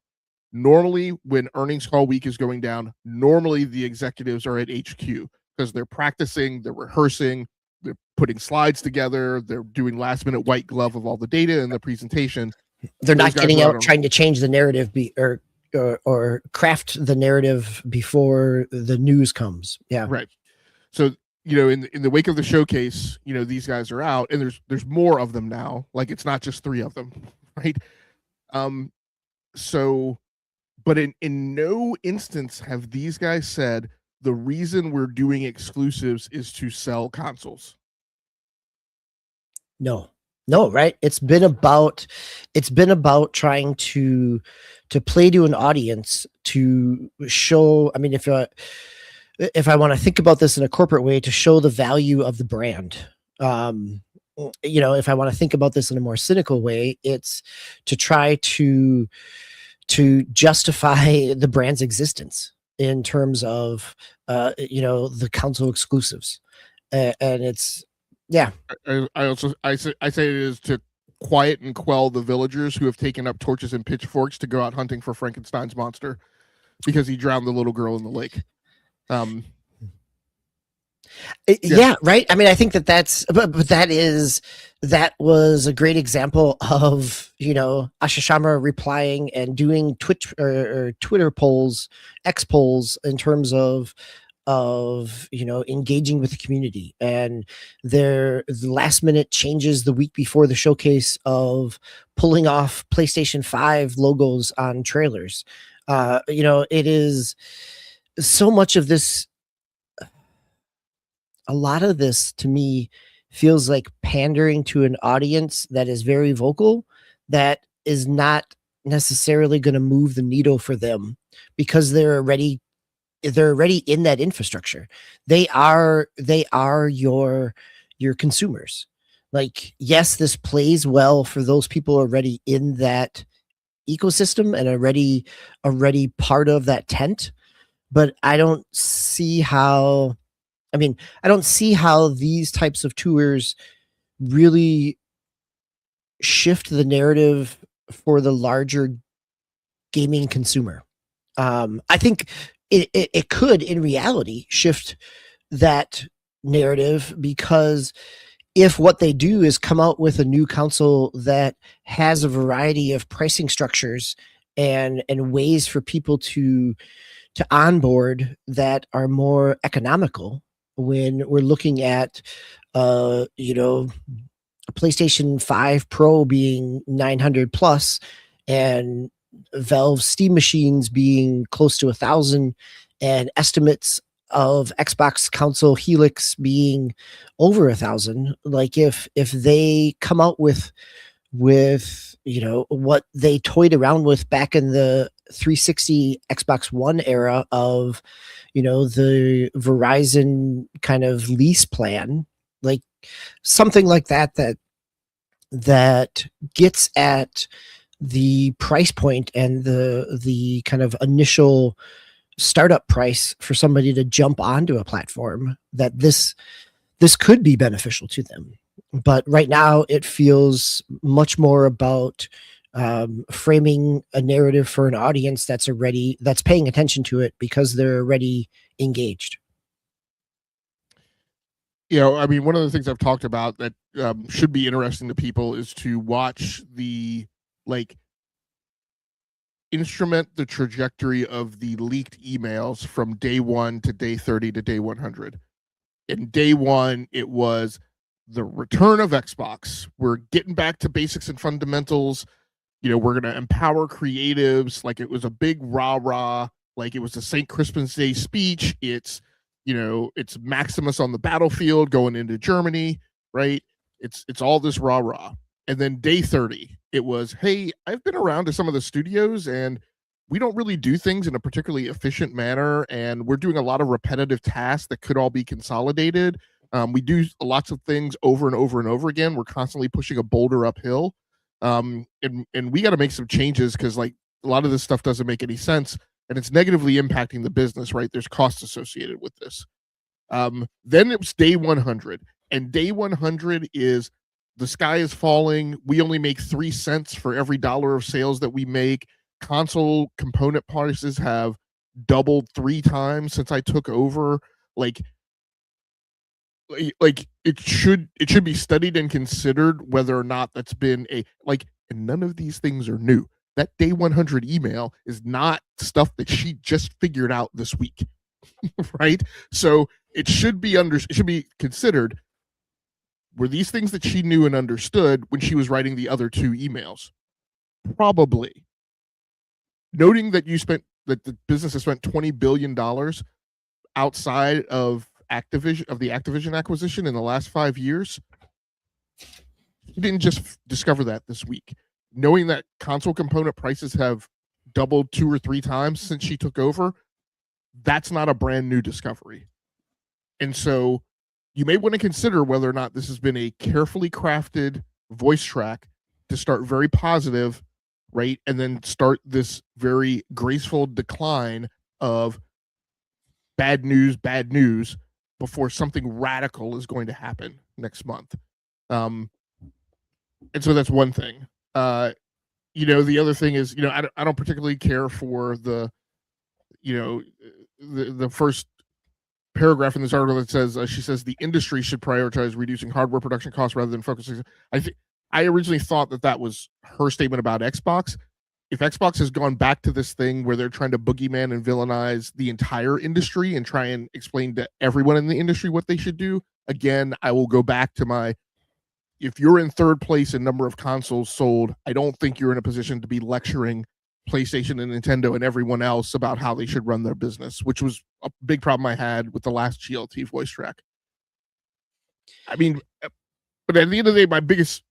Normally, when earnings call week is going down, normally the executives are at HQ because they're practicing, they're rehearsing, they're putting slides together, they're doing last minute white glove of all the data and the presentation. They're not getting out trying to change the narrative or craft the narrative before the news comes. Yeah. Right. So, in the wake of the showcase, these guys are out, and there's more of them now. Like, it's not just 3 of them, right? So, but in no instance have these guys said the reason we're doing exclusives is to sell consoles. No, right? It's been about trying to play to an audience, to show. I mean, if I want to think about this in a corporate way, to show the value of the brand. If I want to think about this in a more cynical way, it's to try to justify the brand's existence in terms of the console exclusives, and it's, yeah. I say it is to quiet and quell the villagers who have taken up torches and pitchforks to go out hunting for Frankenstein's monster because he drowned the little girl in the lake. Yeah, right. I mean, I think that was a great example of, Asha Sharma replying and doing Twitch or Twitter polls, X polls, in terms of of engaging with the community, and the last minute changes the week before the showcase of pulling off PlayStation 5 logos on trailers. It is so much of this. A lot of this to me feels like pandering to an audience that is very vocal, that is not necessarily going to move the needle for them because they're already in that infrastructure. They are your consumers. Like, yes, this plays well for those people already in that ecosystem and already part of that tent, but I don't see how these types of tours really shift the narrative for the larger gaming consumer. I think it could, in reality, shift that narrative, because if what they do is come out with a new console that has a variety of pricing structures and ways for people to onboard that are more economical, when we're looking at a PlayStation 5 Pro being 900 plus, and Valve Steam machines being close to 1,000, and estimates of Xbox console Helix being over 1,000. Like, if they come out with what they toyed around with back in the 360 Xbox One era of the Verizon kind of lease plan, like something like that gets at the price point and the kind of initial startup price for somebody to jump onto a platform, that this could be beneficial to them. But right now it feels much more about framing a narrative for an audience that's paying attention to it because they're already engaged. I mean, one of the things I've talked about that should be interesting to people is to watch the instrument the trajectory of the leaked emails from day 1 to day 30 to day 100. In day 1, it was the return of Xbox. We're getting back to basics and fundamentals. We're going to empower creatives. Like, it was a big rah-rah. Like, it was a St. Crispin's Day speech. It's Maximus on the battlefield going into Germany, right? It's all this rah-rah. And then day 30, it was, hey, I've been around to some of the studios, and we don't really do things in a particularly efficient manner, and we're doing a lot of repetitive tasks that could all be consolidated. We do lots of things over and over and over again. We're constantly pushing a boulder uphill. And we got to make some changes, because a lot of this stuff doesn't make any sense, and it's negatively impacting the business, right? There's costs associated with this. Then it was day 100, and day 100 is the sky is falling. We only make 3 cents for every $1 of sales that we make. Console component prices have doubled 3 times since I took over. Like it should be studied and considered whether or not that's been and none of these things are new. That day 100 email is not stuff that she just figured out this week. Right? So it should be considered. Were these things that she knew and understood when she was writing the other 2 emails? Probably. Noting that the business has spent $20 billion outside of the Activision acquisition in the last 5 years. You didn't just discover that this week. Knowing that console component prices have doubled 2 or 3 times since she took over, that's not a brand new discovery. And so you may want to consider whether or not this has been a carefully crafted voice track to start very positive, right? And then start this very graceful decline of bad news before something radical is going to happen next month. And so that's one thing. The other thing is, I don't particularly care for the first paragraph in this article that says, she says the industry should prioritize reducing hardware production costs rather than focusing. I originally thought that was her statement about Xbox. if Xbox has gone back to this thing where they're trying to boogeyman and villainize the entire industry and try and explain to everyone in the industry what they should do, again, I will go back to my, if you're in third place in number of consoles sold, I don't think you're in a position to be lecturing PlayStation and Nintendo and everyone else about how they should run their business, which was a big problem I had with the last GLT voice track. I mean, but at the end of the day, my biggest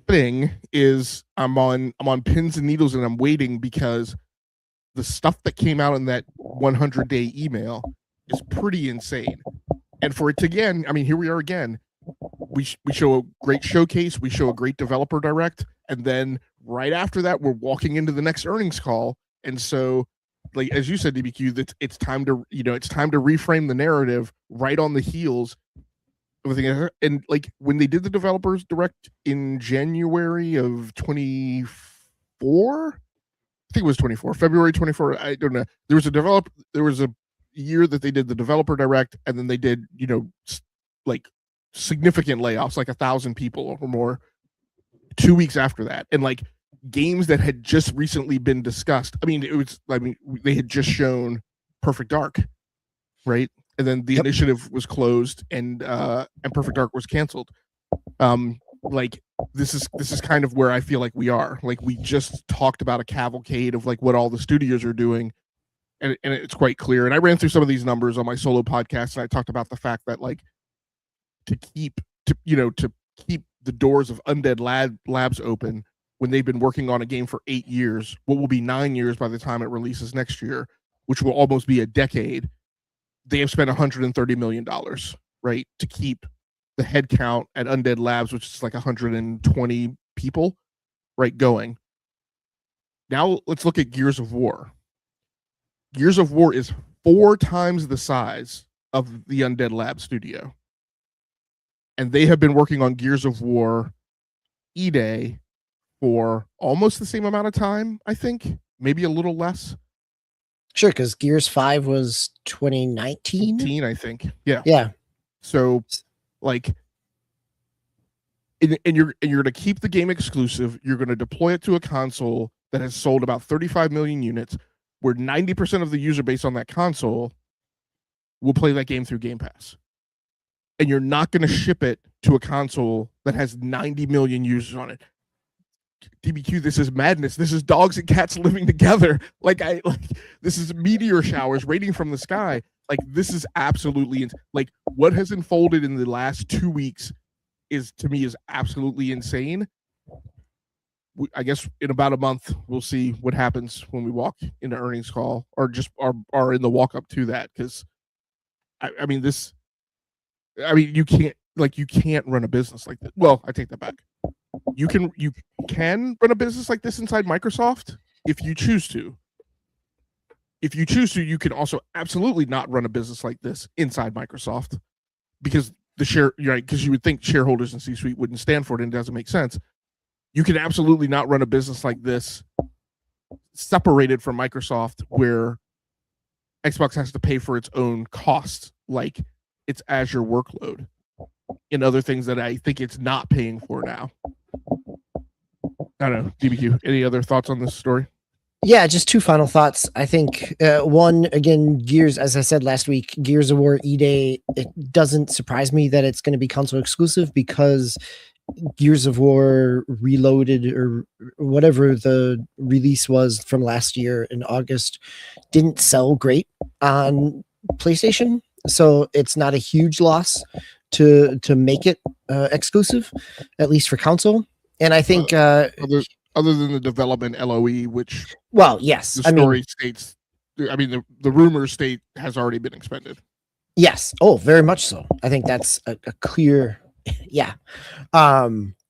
thing is I'm on pins and needles and I'm waiting because the stuff that came out in that 100-day email is pretty insane. And for it to, again, I mean, here we are again. We show a great showcase, we show a great developer direct, and then right after that, we're walking into the next earnings call. And so, like as you said, DBQ, that it's time to reframe the narrative right on the heels. And like when they did the developers direct in January of 24, I think it was 24, February 24. I don't know. There was a year that they did the developer direct, and then they did, like significant layoffs, like 1,000 people or more 2 weeks after that. And like games that had just recently been discussed. I mean, they had just shown Perfect Dark, right? And then the initiative was closed and Perfect Dark was canceled. Like this is kind of where I feel like we are. Like we just talked about a cavalcade of like what all the studios are doing. And it's quite clear. And I ran through some of these numbers on my solo podcast, and I talked about the fact that like to keep the doors of Undead Labs open when they've been working on a game for 8 years, what will be 9 years by the time it releases next year, which will almost be a decade. They have spent $130 million, right, to keep the head count at Undead Labs, which is like 120 people, right, going. Now let's look at Gears of War. Gears of War is 4 times the size of the Undead Lab studio. And they have been working on Gears of War E-Day for almost the same amount of time, I think. Maybe a little less. Sure, because Gears 5 was 2019? I think. Yeah. Yeah. So, like, and you're going to keep the game exclusive. You're going to deploy it to a console that has sold about 35 million units, where 90% of the user base on that console will play that game through Game Pass. And you're not going to ship it to a console that has 90 million users on it. DBQ, this is madness. This is dogs and cats living together. This is meteor showers raining from the sky. Like, this is absolutely like what has unfolded in the last 2 weeks to me is absolutely insane. I guess in about a month we'll see what happens when we walk into earnings call or just are in the walk up to that, because you can't run a business like that. Well, I take that back. You can run a business like this inside Microsoft if you choose to. If you choose to, you can also absolutely not run a business like this inside Microsoft, because because you would think shareholders and C-suite wouldn't stand for it, and it doesn't make sense. You can absolutely not run a business like this separated from Microsoft, where Xbox has to pay for its own costs, like its Azure workload and other things that I think it's not paying for now. I don't know. DBQ, any other thoughts on this story? Yeah, just 2 final thoughts. I think one, again, Gears, as I said last week, Gears of War E-Day, it doesn't surprise me that it's going to be console exclusive, because Gears of War Reloaded, or whatever the release was from last year in August, didn't sell great on PlayStation. So it's not a huge loss to make it exclusive, at least for console. And I think other than the development LOE, which, well, yes, the story states, the rumors state has already been expended. Yes. Oh, very much so. I think that's a clear, yeah.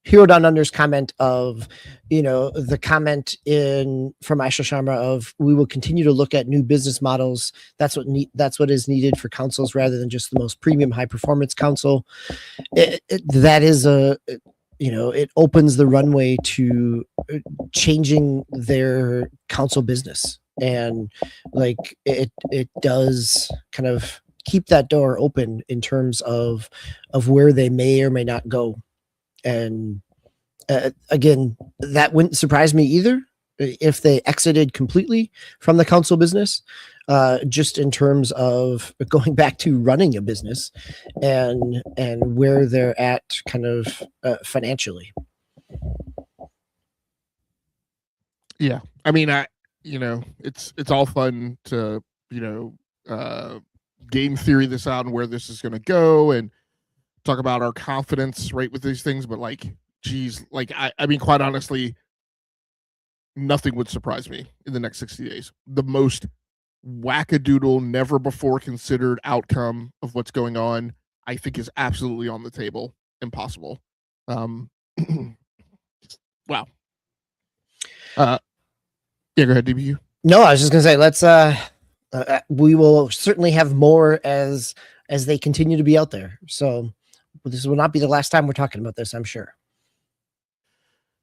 Hero Down Under's comment of, the comment from Aisha Sharma of, we will continue to look at new business models. That's what is needed for consoles, rather than just the most premium high performance console. That is it opens the runway to changing their console business. And like, it does kind of keep that door open in terms of where they may or may not go. And again, that wouldn't surprise me either. if they exited completely from the console business, just in terms of going back to running a business and where they're at kind of financially. Yeah, I mean, it's all fun to game theory this out and where this is going to go and talk about our confidence right with these things, but like, geez, like I mean, quite honestly, nothing would surprise me in the next 60 days. The most wackadoodle, never before considered outcome of what's going on, I think, is absolutely on the table. Impossible. Wow. Yeah, go ahead, DBU. No, I was just gonna say, let's we will certainly have more as they continue to be out there. So this will not be the last time we're talking about this, I'm sure.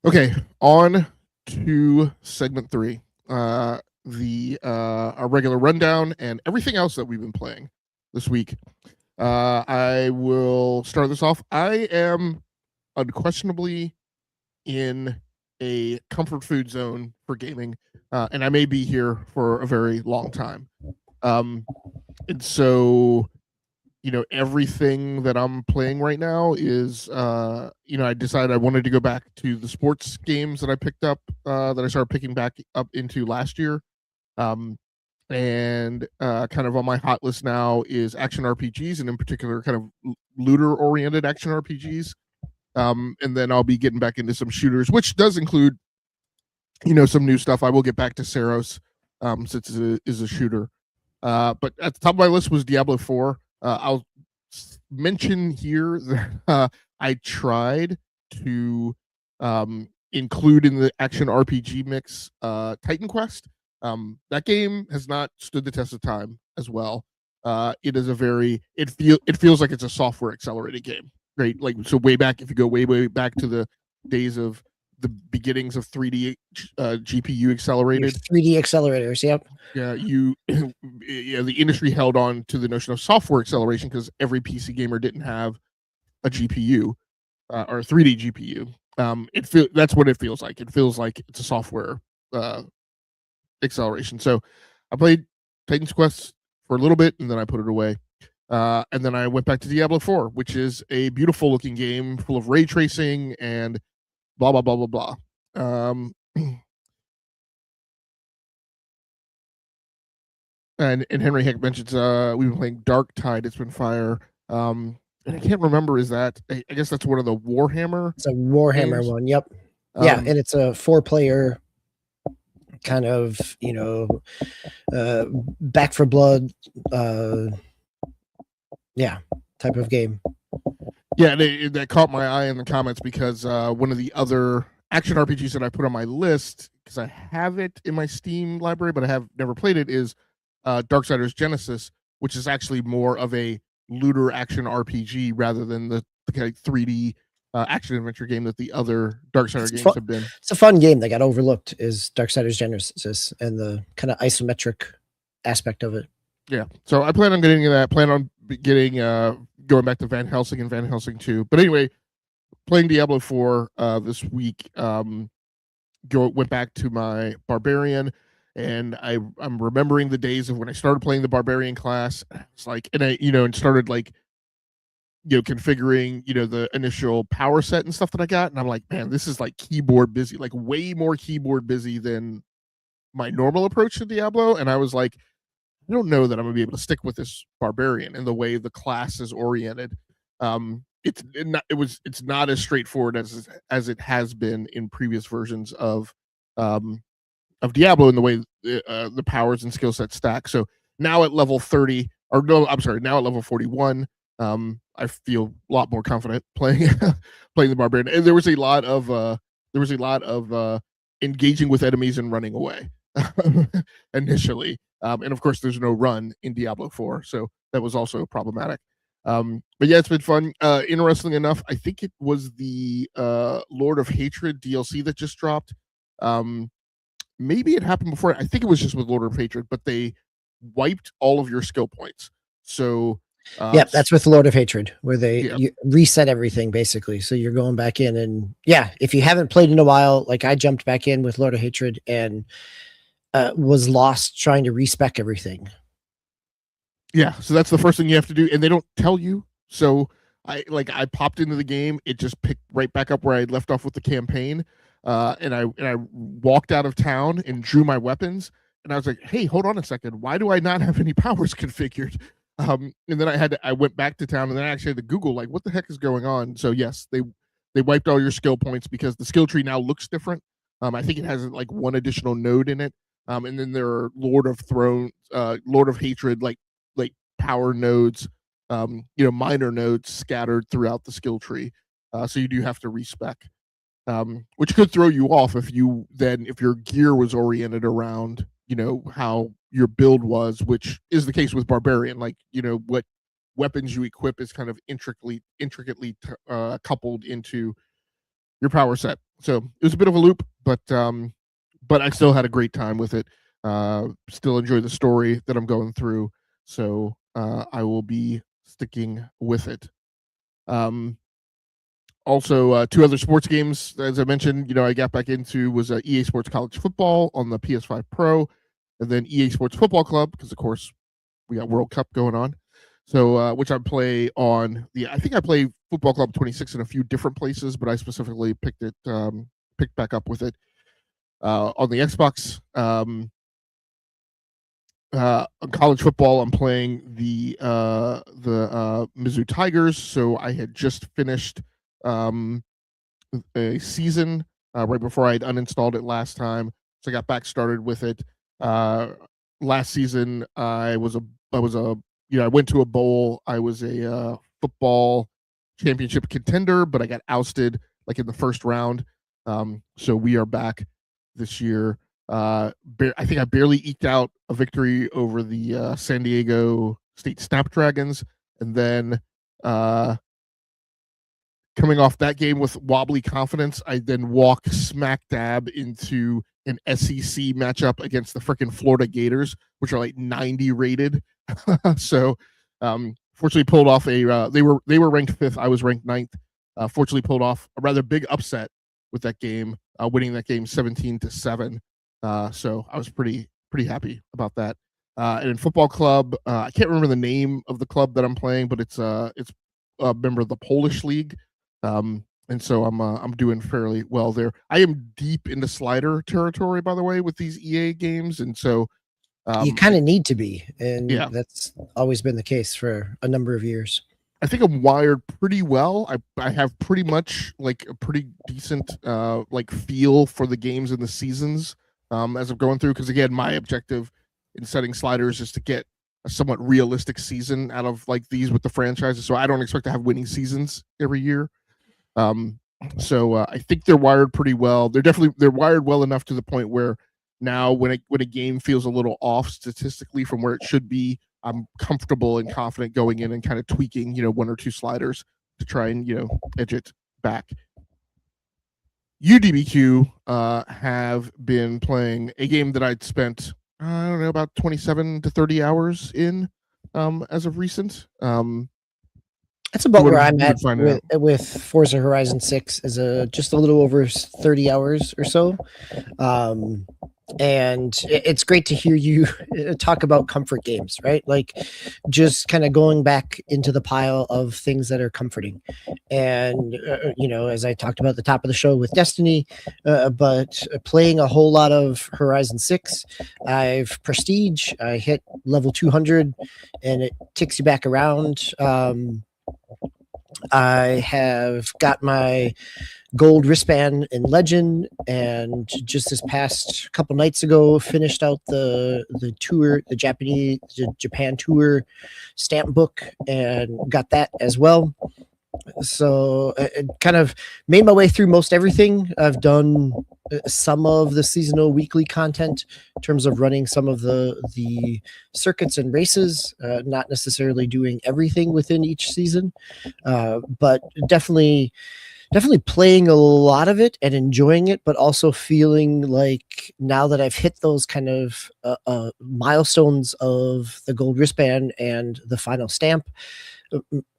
Okay, on to segment 3. Our regular rundown and everything else that we've been playing this week. I will start this off. I am unquestionably in a comfort food zone for gaming, and I may be here for a very long time. And so, everything that I'm playing right now is, I decided I wanted to go back to the sports games that I picked up, that I started picking back up into last year. And kind of on my hot list now is action RPGs, and in particular, kind of looter-oriented action RPGs. And then I'll be getting back into some shooters, which does include, some new stuff. I will get back to Saros, since it is a shooter. But at the top of my list was Diablo 4. I'll mention here that I tried to include in the action RPG mix Titan Quest. That game has not stood the test of time as well. It is it feels like it's a software accelerated game. Right, like, so way back, if you go way back to the days of the beginnings of 3D GPU accelerated 3D accelerators. Yep. Yeah, the industry held on to the notion of software acceleration because every PC gamer didn't have a GPU or a 3D GPU. That's what it feels like. It feels like it's a software acceleration. So I played Titan's Quest for a little bit and then I put it away. And then I went back to Diablo 4, which is a beautiful looking game full of ray tracing and blah, blah, blah, blah, blah. And Henry Heck mentions we've been playing Dark Tide, It's Been Fire. And I can't remember, is that, I guess that's one of the Warhammer? It's a Warhammer games. One, yep. Yeah, and it's a 4-player kind of, Back for Blood, type of game. Yeah, that caught my eye in the comments because one of the other action RPGs that I put on my list, because I have it in my Steam library, but I have never played it, is Darksiders Genesis, which is actually more of a looter action RPG rather than the kind of 3D action adventure game that the other Darksiders games have been. It's a fun game that got overlooked, is Darksiders Genesis, and the kind of isometric aspect of it. Yeah, so I plan on getting into that. Plan on getting going back to Van Helsing and Van Helsing 2. But anyway, playing Diablo 4 this week. Went back to my Barbarian, and I'm remembering the days of when I started playing the Barbarian class. It's like, and and started like, configuring, the initial power set and stuff that I got, and I'm like, man, this is like keyboard busy, like way more keyboard busy than my normal approach to Diablo. And I was like, I don't know that I'm gonna be able to stick with this Barbarian and the way the class is oriented. It's not as straightforward as it has been in previous versions of Diablo in the way the powers and skill sets stack. So now at level 30, or no, I'm sorry, now at level 41, I feel a lot more confident playing the Barbarian. And there was a lot of engaging with enemies and running away initially. And of course, there's no run in Diablo 4, so that was also problematic. But yeah, it's been fun. Interestingly enough, I think it was the Lord of Hatred DLC that just dropped. Maybe it happened before. I think it was just with Lord of Hatred, but they wiped all of your skill points. So Yep, that's with Lord of Hatred, where Yeah, you reset everything basically. So you're going back in, and yeah, if you haven't played in a while, like I jumped back in with Lord of Hatred and was lost trying to respec everything. yeah. So that's the first thing you have to do, and they don't tell you. So I popped into the game, it just picked right back up where I left off with the campaign, and I walked out of town and drew my weapons, and I was like, hey, hold on a second, why do I not have any powers configured? And then I went back to town, and then I actually had to Google like what the heck is going on. So yes, they wiped all your skill points because the skill tree now looks different. I think it has like one additional node in it. And then there are Lord of Hatred, like power nodes, minor nodes scattered throughout the skill tree. So you do have to respec, which could throw you off if your gear was oriented around how your build was, which is the case with Barbarian. Like what weapons you equip is kind of intricately coupled into your power set. So it was a bit of a loop, but I still had a great time with it. Still enjoy the story that I'm going through. So I will be sticking with it. Also, two other sports games, as I mentioned, I got back into was EA Sports College Football on the PS5 Pro, and then EA Sports Football Club, because of course we got World Cup going on. So, which I play on I think I play Football Club 26 in a few different places, but I specifically picked back up with it on the Xbox. College football, I'm playing the Mizzou Tigers. So I had just finished a season right before I had uninstalled it last time. So I got back started with it. Last season, I went to a bowl. I was a football championship contender, but I got ousted like in the first round. So we are back this year. I think I barely eked out a victory over the San Diego State Snapdragons, and then coming off that game with wobbly confidence, I then walk smack dab into an SEC matchup against the freaking Florida Gators, which are like 90 rated. So, fortunately, pulled off they were ranked 5th. I was ranked 9th. Fortunately, pulled off a rather big upset with that game, winning that game 17-7. So I was pretty happy about that. And in football club, I can't remember the name of the club that I'm playing, but it's a member of the Polish league. And so I'm doing fairly well there. I am deep into slider territory, by the way, with these EA games, and so you kind of need to be, and yeah, that's always been the case for a number of years. I think I'm wired pretty well. I have pretty much like a pretty decent like feel for the games and the seasons as I'm going through. Because again, my objective in setting sliders is to get a somewhat realistic season out of like these with the franchises. So I don't expect to have winning seasons every year. So I think they're wired pretty well. They're wired well enough to the point where now when a game feels a little off statistically from where it should be, I'm comfortable and confident going in and kind of tweaking, one or two sliders to try and, edge it back. UDBQ have been playing a game that I'd spent, I don't know, about 27 to 30 hours in as of recent. That's about where I'm at with Forza Horizon 6 is just a little over 30 hours or so. And it's great to hear you talk about comfort games, right? Like just kind of going back into the pile of things that are comforting. And, as I talked about at the top of the show with Destiny, but playing a whole lot of Horizon 6, I've prestige, I hit level 200 and it ticks you back around. I have got my gold wristband in Legend, and just this past couple nights ago finished out the tour, the Japan tour stamp book, and got that as well. So it kind of made my way through most everything. I've done some of the seasonal weekly content in terms of running some of the circuits and races, not necessarily doing everything within each season, but definitely definitely playing a lot of it and enjoying it, but also feeling like now that I've hit those kind of milestones of the gold wristband and the final stamp,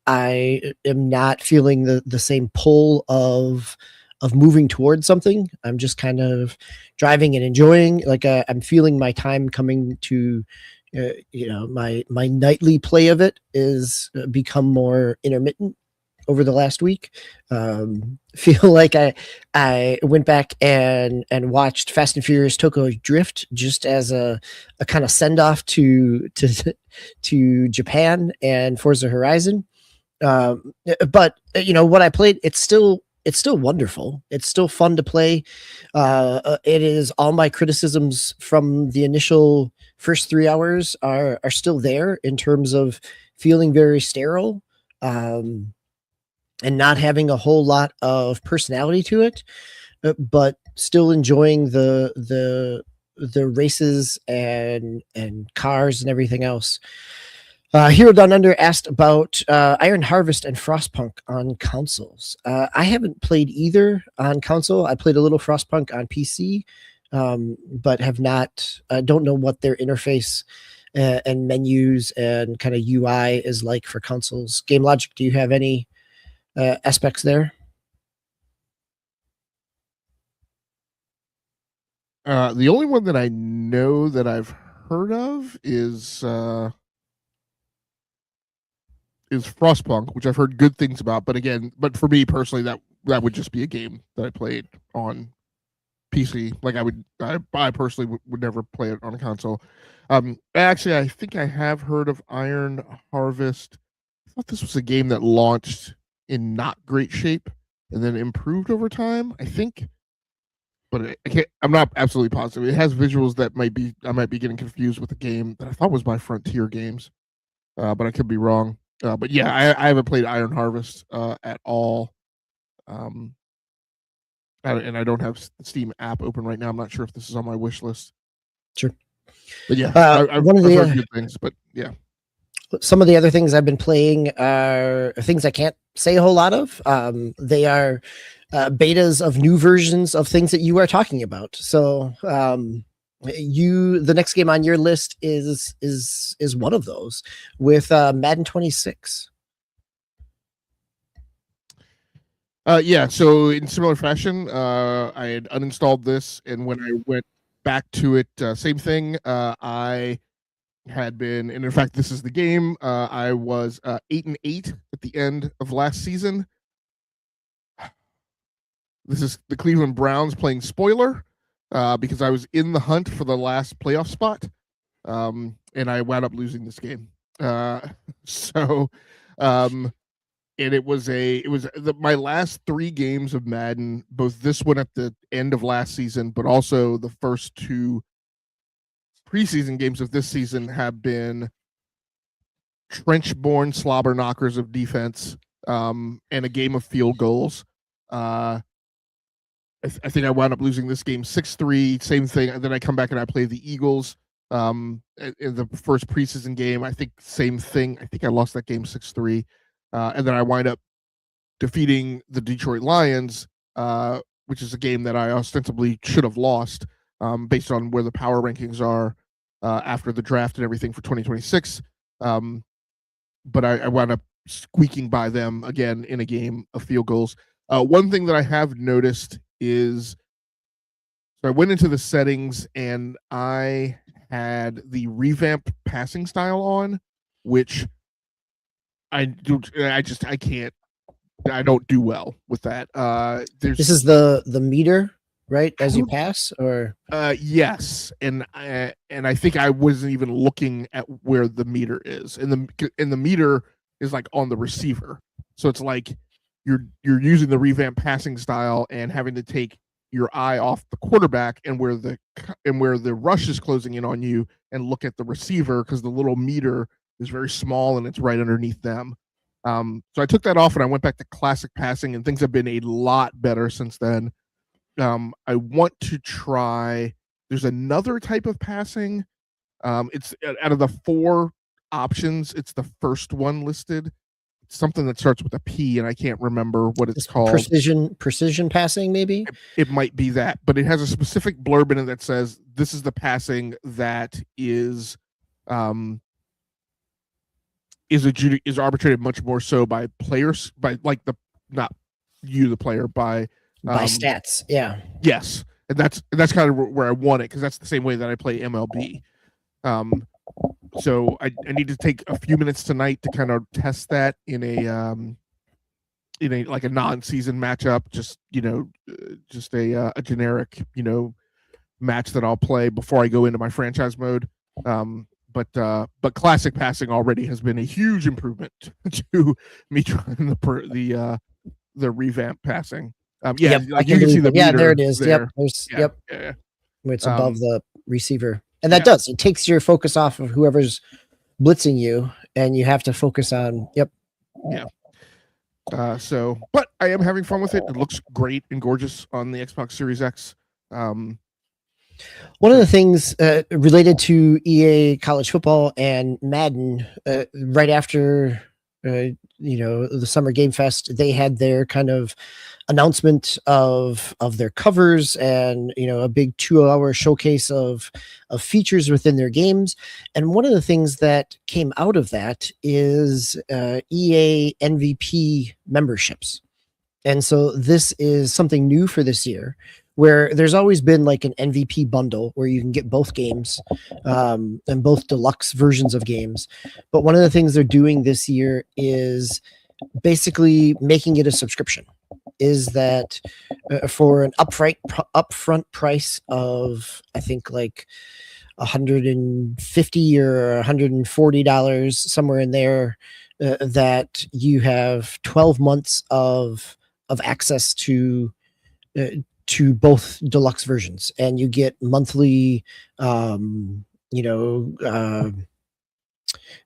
I am not feeling the same pull of moving towards something. I'm just kind of driving and enjoying. Like I'm feeling my time coming to, my nightly play of it is become more intermittent over the last week. Feel like I went back and watched Fast and Furious Tokyo Drift just as a kind of send off to Japan and Forza Horizon. But what I played, it's still wonderful. It's still fun to play. It is all my criticisms from the initial first 3 hours are still there in terms of feeling very sterile. And not having a whole lot of personality to it, but still enjoying the races and cars and everything else. Hero Down Under asked about Iron Harvest and Frostpunk on consoles. I haven't played either on console. I played a little Frostpunk on PC, but have not. Don't know what their interface and menus and kind of UI is like for consoles. Game Logic, do you have any aspects there? The only one that I know that I've heard of is Frostpunk, which I've heard good things about. But for me personally, that would just be a game that I played on PC. Like I personally would never play it on a console. Actually, I think I have heard of Iron Harvest. I thought this was a game that launched in not great shape and then improved over time, I think. But I'm not absolutely positive. It has visuals that I might be getting confused with a game that I thought was by Frontier Games, but I could be wrong. But yeah, I haven't played Iron Harvest at all. And I don't have the Steam app open right now. I'm not sure if this is on my wish list. Sure. But yeah, I've heard good things, but yeah. Some of the other things I've been playing are things I can't say a whole lot of. They are betas of new versions of things that you are talking about. So the next game on your list is one of those with Madden 26. Yeah, so in similar fashion, I had uninstalled this, and when I went back to it, same thing. I had been, and in fact, this is the game. I was 8-8 at the end of last season. This is the Cleveland Browns playing spoiler because I was in the hunt for the last playoff spot, and I wound up losing this game. So, and it was my last 3 games of Madden, both this one at the end of last season, but also the first 2 preseason games of this season have been trench-born slobber knockers of defense, and a game of field goals. I think I wound up losing this game 6-3. Same thing. And then I come back and I play the Eagles in the first preseason game. I think same thing. I think I lost that game 6-3. And then I wind up defeating the Detroit Lions, which is a game that I ostensibly should have lost based on where the power rankings are after the draft and everything for 2026. But I wound up squeaking by them again in a game of field goals. One thing that I have noticed is, so I went into the settings and I had the revamped passing style on, which I don't do well with that. This is the meter, right? As you pass, or yes, and I think I wasn't even looking at where the meter is, and the meter is like on the receiver, so it's like you're using the revamped passing style and having to take your eye off the quarterback and where the rush is closing in on you and look at the receiver because the little meter is very small and it's right underneath them. So I took that off and I went back to classic passing, and things have been a lot better since then. I want to try. There's another type of passing. It's out of the 4 options, it's the first one listed. something that starts with a P, and I can't remember what it's called. Precision passing, maybe. It might be that, but it has a specific blurb in it that says this is the passing that is arbitrated much more so by players, by like not you the player, by stats. Yeah. Yes, and that's kind of where I want it, because that's the same way that I play MLB. So I need to take a few minutes tonight to kind of test that in a like a non-season matchup, just a generic match that I'll play before I go into my franchise mode. But classic passing already has been a huge improvement to me trying the revamp passing. Yep, like you can see the meter there it is. there. Yep. Yeah. It's above the receiver, and that does, it takes your focus off of whoever's blitzing you, and you have to focus on. Yep. Yeah. But I am having fun with it. It looks great and gorgeous on the Xbox Series X. One of the things related to EA college football and Madden, right after the Summer Game Fest, they had their kind of announcement of their covers and a big 2-hour showcase of features within their games. And one of the things that came out of that is EA MVP memberships. And so this is something new for this year, where there's always been like an MVP bundle where you can get both games and both deluxe versions of games. But one of the things they're doing this year is basically making it a subscription. Is that for an upfront price of, I think, like $150 or $140, somewhere in there, that you have 12 months of access to both deluxe versions, and you get monthly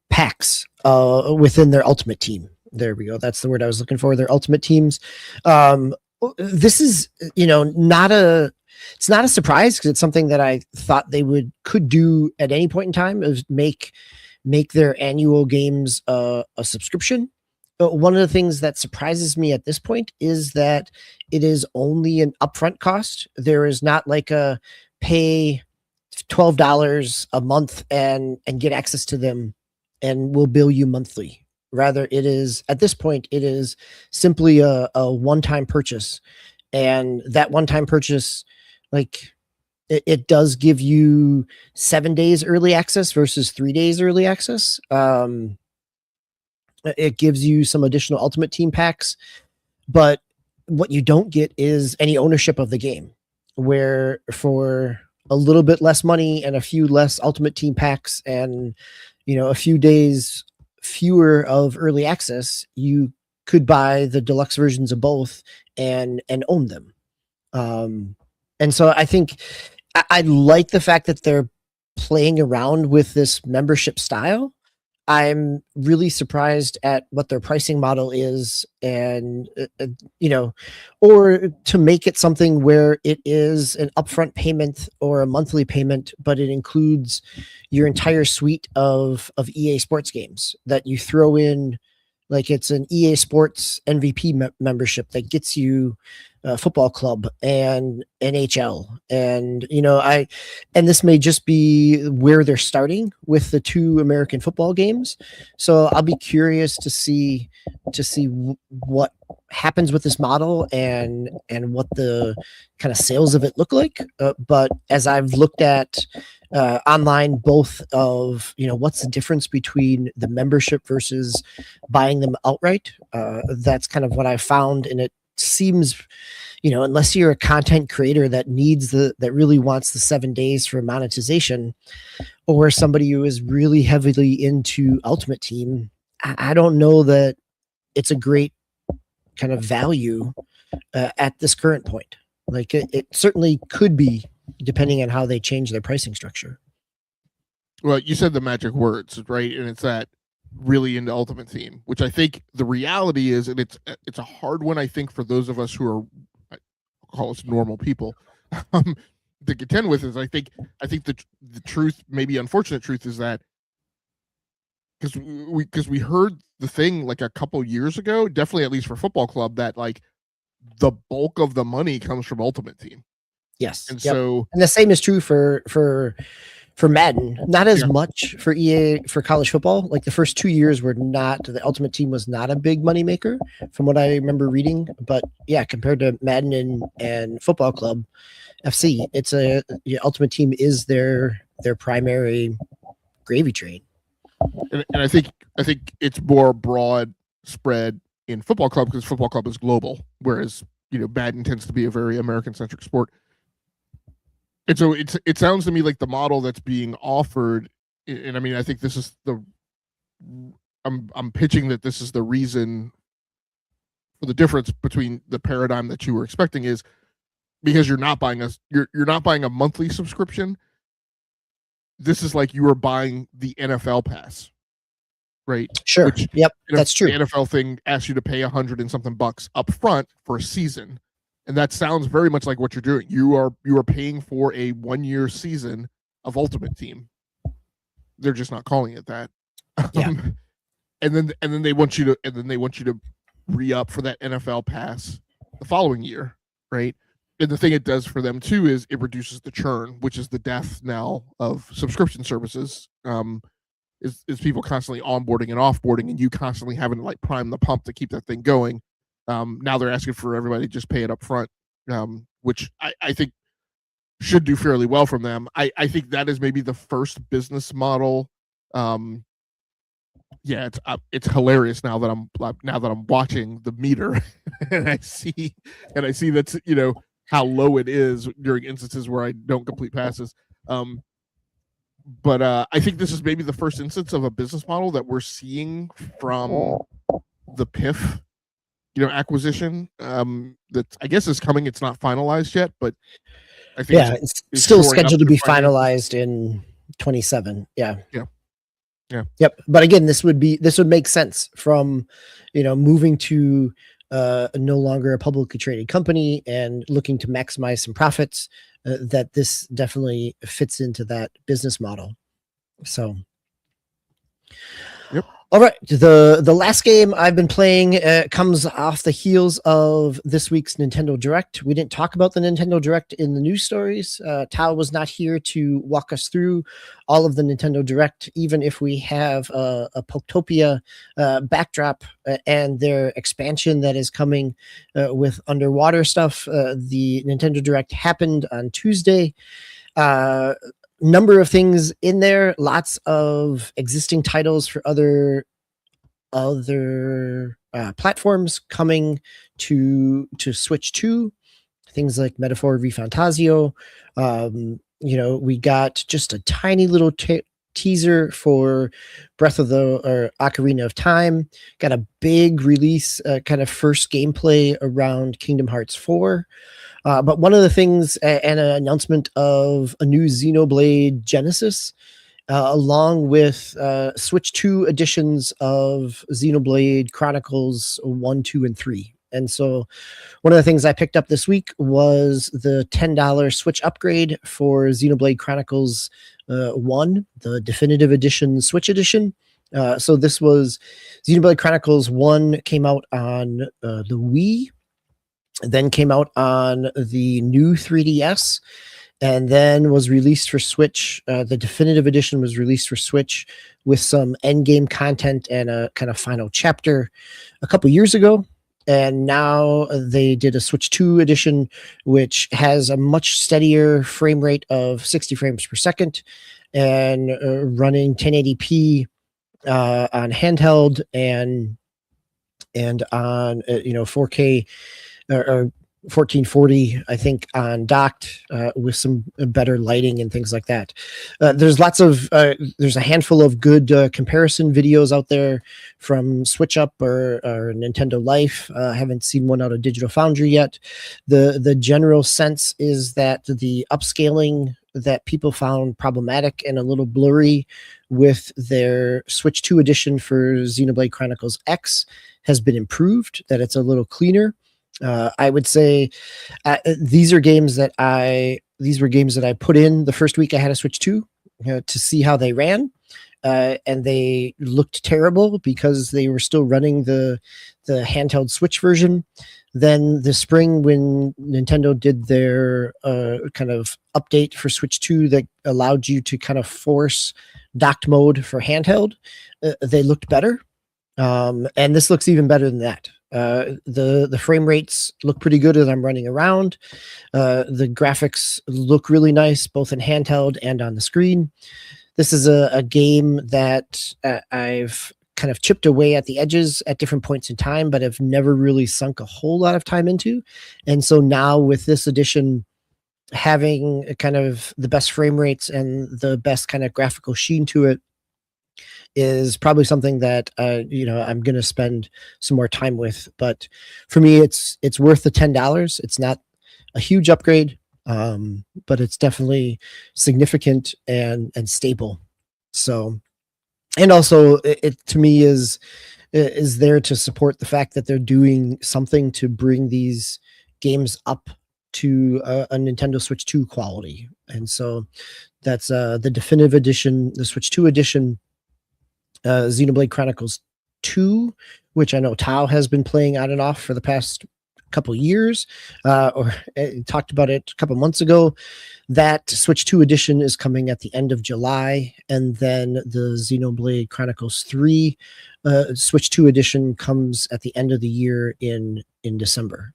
packs within their ultimate team. There we go. That's the word I was looking for. Their ultimate teams. This is, it's not a surprise, because it's something that I thought they could do at any point in time, is make their annual games a subscription. But one of the things that surprises me at this point is that it is only an upfront cost. There is not like a pay $12 a month and get access to them, and we'll bill you monthly. Rather, it is, at this point, it is simply a one-time purchase. And that one-time purchase, like, it does give you 7 days early access versus 3 days early access. It gives you some additional Ultimate Team packs, but what you don't get is any ownership of the game, where for a little bit less money and a few less Ultimate Team packs and, a few days fewer of early access, you could buy the deluxe versions of both and own them. And so I think I like the fact that they're playing around with this membership style. I'm really surprised at what their pricing model is, and or to make it something where it is an upfront payment or a monthly payment, but it includes your entire suite of EA Sports games that you throw in. Like, it's an EA Sports MVP membership that gets you football club and NHL, and and this may just be where they're starting with the 2 American football games. So I'll be curious to see what happens with this model and what the kind of sales of it look like. But as I've looked at online, both of what's the difference between the membership versus buying them outright, that's kind of what I found. And it seems, unless you're a content creator that really wants the 7 days for monetization, or somebody who is really heavily into Ultimate Team, I don't know that it's a great kind of value at this current point. Like, it certainly could be, depending on how they change their pricing structure. Well, you said the magic words, right? And it's that really into Ultimate Team, which I think the reality is, and it's a hard one, I think, for those of us who are, I call us normal people, to contend with, is I think the truth, maybe unfortunate truth, is that we heard the thing like a couple years ago, definitely at least for Football Club, that like the bulk of the money comes from Ultimate Team. Yes. And Yep. so And the same is true for Madden. Not as Yeah. much for EA for college football. Like the first 2 years were not, the Ultimate Team was not a big moneymaker from what I remember reading. But yeah, compared to Madden and Football Club FC, Ultimate Team is their primary gravy train. and I think it's more broad spread in Football Club because Football Club is global, whereas Madden tends to be a very American centric sport. And so it sounds to me like the model that's being offered, and I mean I think this is I'm pitching that this is the reason for the difference between the paradigm that you were expecting is because you're not buying a monthly subscription. This is like you are buying the NFL pass, right? Sure. Yep. That's true. The NFL thing asks you to pay $100 and something up front for a season. And that sounds very much like what you're doing. You are paying for a 1-year season of Ultimate Team. They're just not calling it that. Yeah. And then they want you to re-up for that NFL pass the following year, right? And the thing it does for them too is it reduces the churn, which is the death now of subscription services. Is people constantly onboarding and offboarding, and you constantly having to like prime the pump to keep that thing going. Now they're asking for everybody to just pay it up front, which I think should do fairly well from them. I think that is maybe the first business model. Yeah, it's hilarious now that I'm watching the meter and I see that's how low it is during instances where I don't complete passes. But I think this is maybe the first instance of a business model that we're seeing from the PIF, acquisition. That I guess is coming. It's not finalized yet, but I think it's still scheduled to be finalized in 2027. Yeah. Yep. But again, this would make sense from, moving to no longer a publicly traded company and looking to maximize some profits. That this definitely fits into that business model. So, yep. All right. The last game I've been playing comes off the heels of this week's Nintendo Direct. We didn't talk about the Nintendo Direct in the news stories. Tao was not here to walk us through all of the Nintendo Direct, even if we have a Poketopia backdrop and their expansion that is coming with underwater stuff. The Nintendo Direct happened on Tuesday. Number of things in there, lots of existing titles for other platforms coming to Switch 2, things like Metaphor v Fantasio. We got just a tiny little teaser for Ocarina of Time. Got a big release, kind of first gameplay around Kingdom Hearts 4. But one of the things, and an announcement of a new Xenoblade Genesis, along with Switch 2 editions of Xenoblade Chronicles 1, 2, and 3. And so one of the things I picked up this week was the $10 Switch upgrade for Xenoblade Chronicles 1, the definitive edition, Switch edition. So this was Xenoblade Chronicles 1 came out on the Wii, then came out on the new 3DS, and then was released for Switch. The definitive edition was released for Switch with some endgame content and a kind of final chapter a couple years ago. And now they did a Switch 2 edition, which has a much steadier frame rate of 60 frames per second and running 1080p on handheld and on 4K or 1440, I think, on docked with some better lighting and things like that. There's a handful of good comparison videos out there from Switch Up or Nintendo Life. I haven't seen one out of Digital Foundry yet. The general sense is that the upscaling that people found problematic and a little blurry with their Switch 2 edition for Xenoblade Chronicles X has been improved, that it's a little cleaner. I would say these were games that I put in the first week I had a Switch 2 to see how they ran. and they looked terrible because they were still running the handheld Switch version. Then this spring, when Nintendo did their kind of update for Switch 2 that allowed you to kind of force docked mode for handheld, they looked better. And this looks even better than that. The frame rates look pretty good as I'm running around. The graphics look really nice, both in handheld and on the screen. This is a game that I've kind of chipped away at the edges at different points in time, but have never really sunk a whole lot of time into. And so now with this edition, having kind of the best frame rates and the best kind of graphical sheen to it is probably something that I'm going to spend some more time with. But for me, it's worth the $10. It's not a huge upgrade, but it's definitely significant and stable. So, and also it to me is there to support the fact that they're doing something to bring these games up to a Nintendo Switch 2 quality. And so that's the definitive edition, the Switch 2 edition, Xenoblade Chronicles 2, which I know Tao has been playing on and off for the past couple years, or talked about it a couple months ago. That Switch 2 edition is coming at the end of July, and then the Xenoblade Chronicles 3 Switch 2 edition comes at the end of the year in December.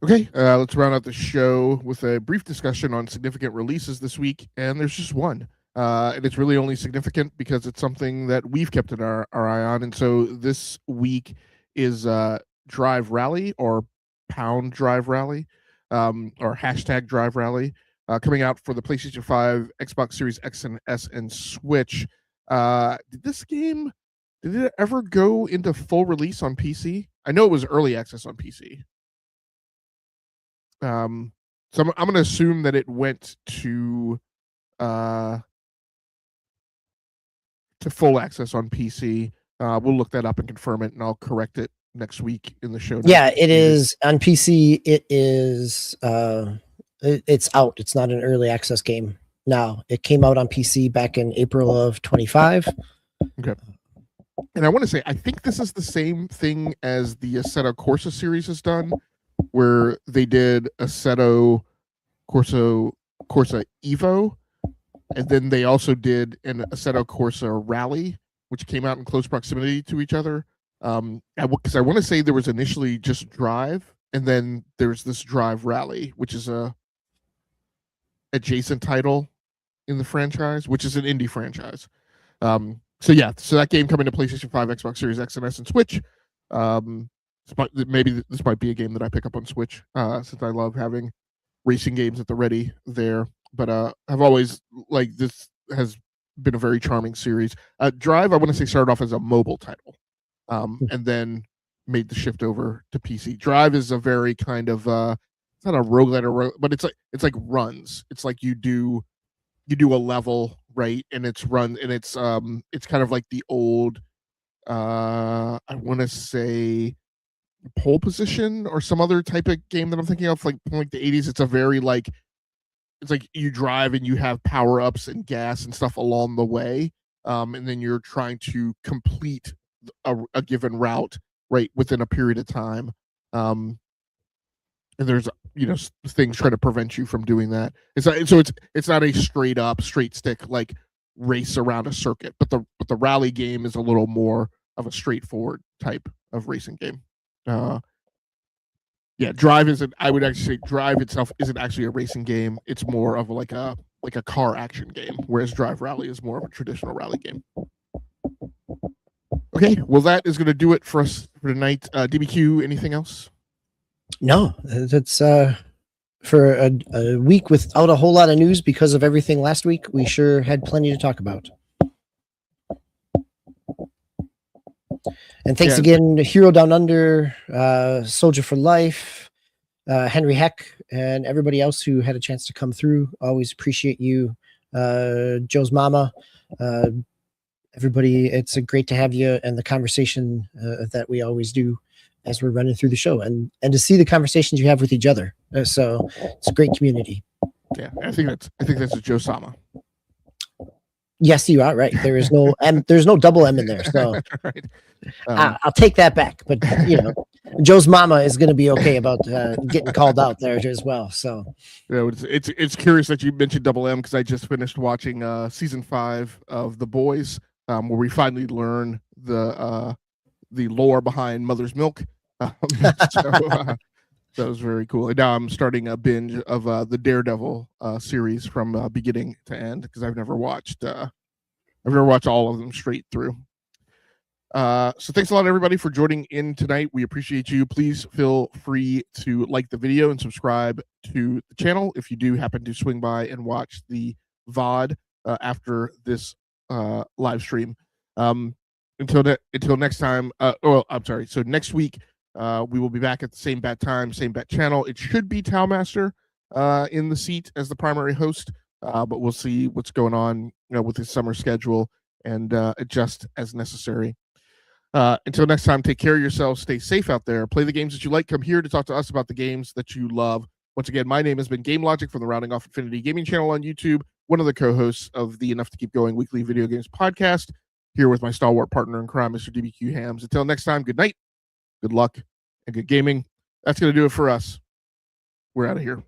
Okay, let's round out the show with a brief discussion on significant releases this week, and there's just one. And it's really only significant because it's something that we've kept our eye on. And so this week is Drive Rally, or Pound Drive Rally, or hashtag Drive Rally, coming out for the PlayStation 5, Xbox Series X and S, and Switch. Did it ever go into full release on PC? I know it was early access on PC. So I'm going to assume that it went to full access on PC. We'll look that up and confirm it, and I'll correct it next week in the show notes. Yeah, it is on PC. It is it's out. It's not an early access game now. It came out on PC back in April of 25. Okay. And I want to say, I think this is the same thing as the Assetto Corsa series has done, where they did Assetto Corsa Evo, and then they also did an Assetto Corsa Rally, which came out in close proximity to each other. Because I want to say there was initially just Drive, and then there's this Drive Rally, which is a adjacent title in the franchise, which is an indie franchise. So that game coming to PlayStation 5, Xbox Series X and S, and Switch. Maybe this might be a game that I pick up on Switch, since I love having racing games at the ready there. But I've always, this has been a very charming series. Drive, I want to say, started off as a mobile title, and then made the shift over to PC. Drive is a very kind of it's not a roguelite, but it's like runs. It's like you do a level, right, and it's run, and it's kind of like the old I want to say Pole Position or some other type of game that I'm thinking of, like from the 80s. It's a very it's like you drive and you have power-ups and gas and stuff along the way, and then you're trying to complete a given route, right, within a period of time, and there's things trying to prevent you from doing that. It's not a straight stick like race around a circuit, but the rally game is a little more of a straightforward type of racing game. Drive isn't. I would actually say Drive itself isn't actually a racing game. It's more of like a car action game, whereas Drive Rally is more of a traditional rally game. Okay, well, that is going to do it for us for tonight. DBQ, anything else? No, that's for a week without a whole lot of news because of everything last week. We sure had plenty to talk about. And thanks again to Hero Down Under, Soldier for Life, Henry Heck, and everybody else who had a chance to come through. Always appreciate you, Joe's mama, everybody. It's great to have you and the conversation that we always do as we're running through the show, and to see the conversations you have with each other. So it's a great community. Yeah, I think that's a Joe Sama. Yes, you are right. There is no M. There's no double M in there. So right. I'll take that back. But Joe's mama is going to be okay about getting called out there as well. So it's curious that you mentioned double M because I just finished watching season 5 of The Boys, where we finally learn the lore behind Mother's Milk. That was very cool. And now I'm starting a binge of the Daredevil series from beginning to end because I've never watched all of them straight through. So thanks a lot, everybody, for joining in tonight. We appreciate you. Please feel free to like the video and subscribe to the channel if you do happen to swing by and watch the VOD after this live stream. Until next time. I'm sorry. So next week we will be back at the same bat time, same bat channel. It should be Towmaster in the seat as the primary host, but we'll see what's going on with his summer schedule and adjust as necessary. Until next time, take care of yourselves. Stay safe out there. Play the games that you like. Come here to talk to us about the games that you love. Once again, my name has been Game Logic from the Rounding Off Infinity Gaming channel on YouTube, one of the co-hosts of the Enough to Keep Going weekly video games podcast, here with my stalwart partner in crime, Mr. DBQ Hams. Until next time, good night, good luck, and good gaming. That's going to do it for us. We're out of here.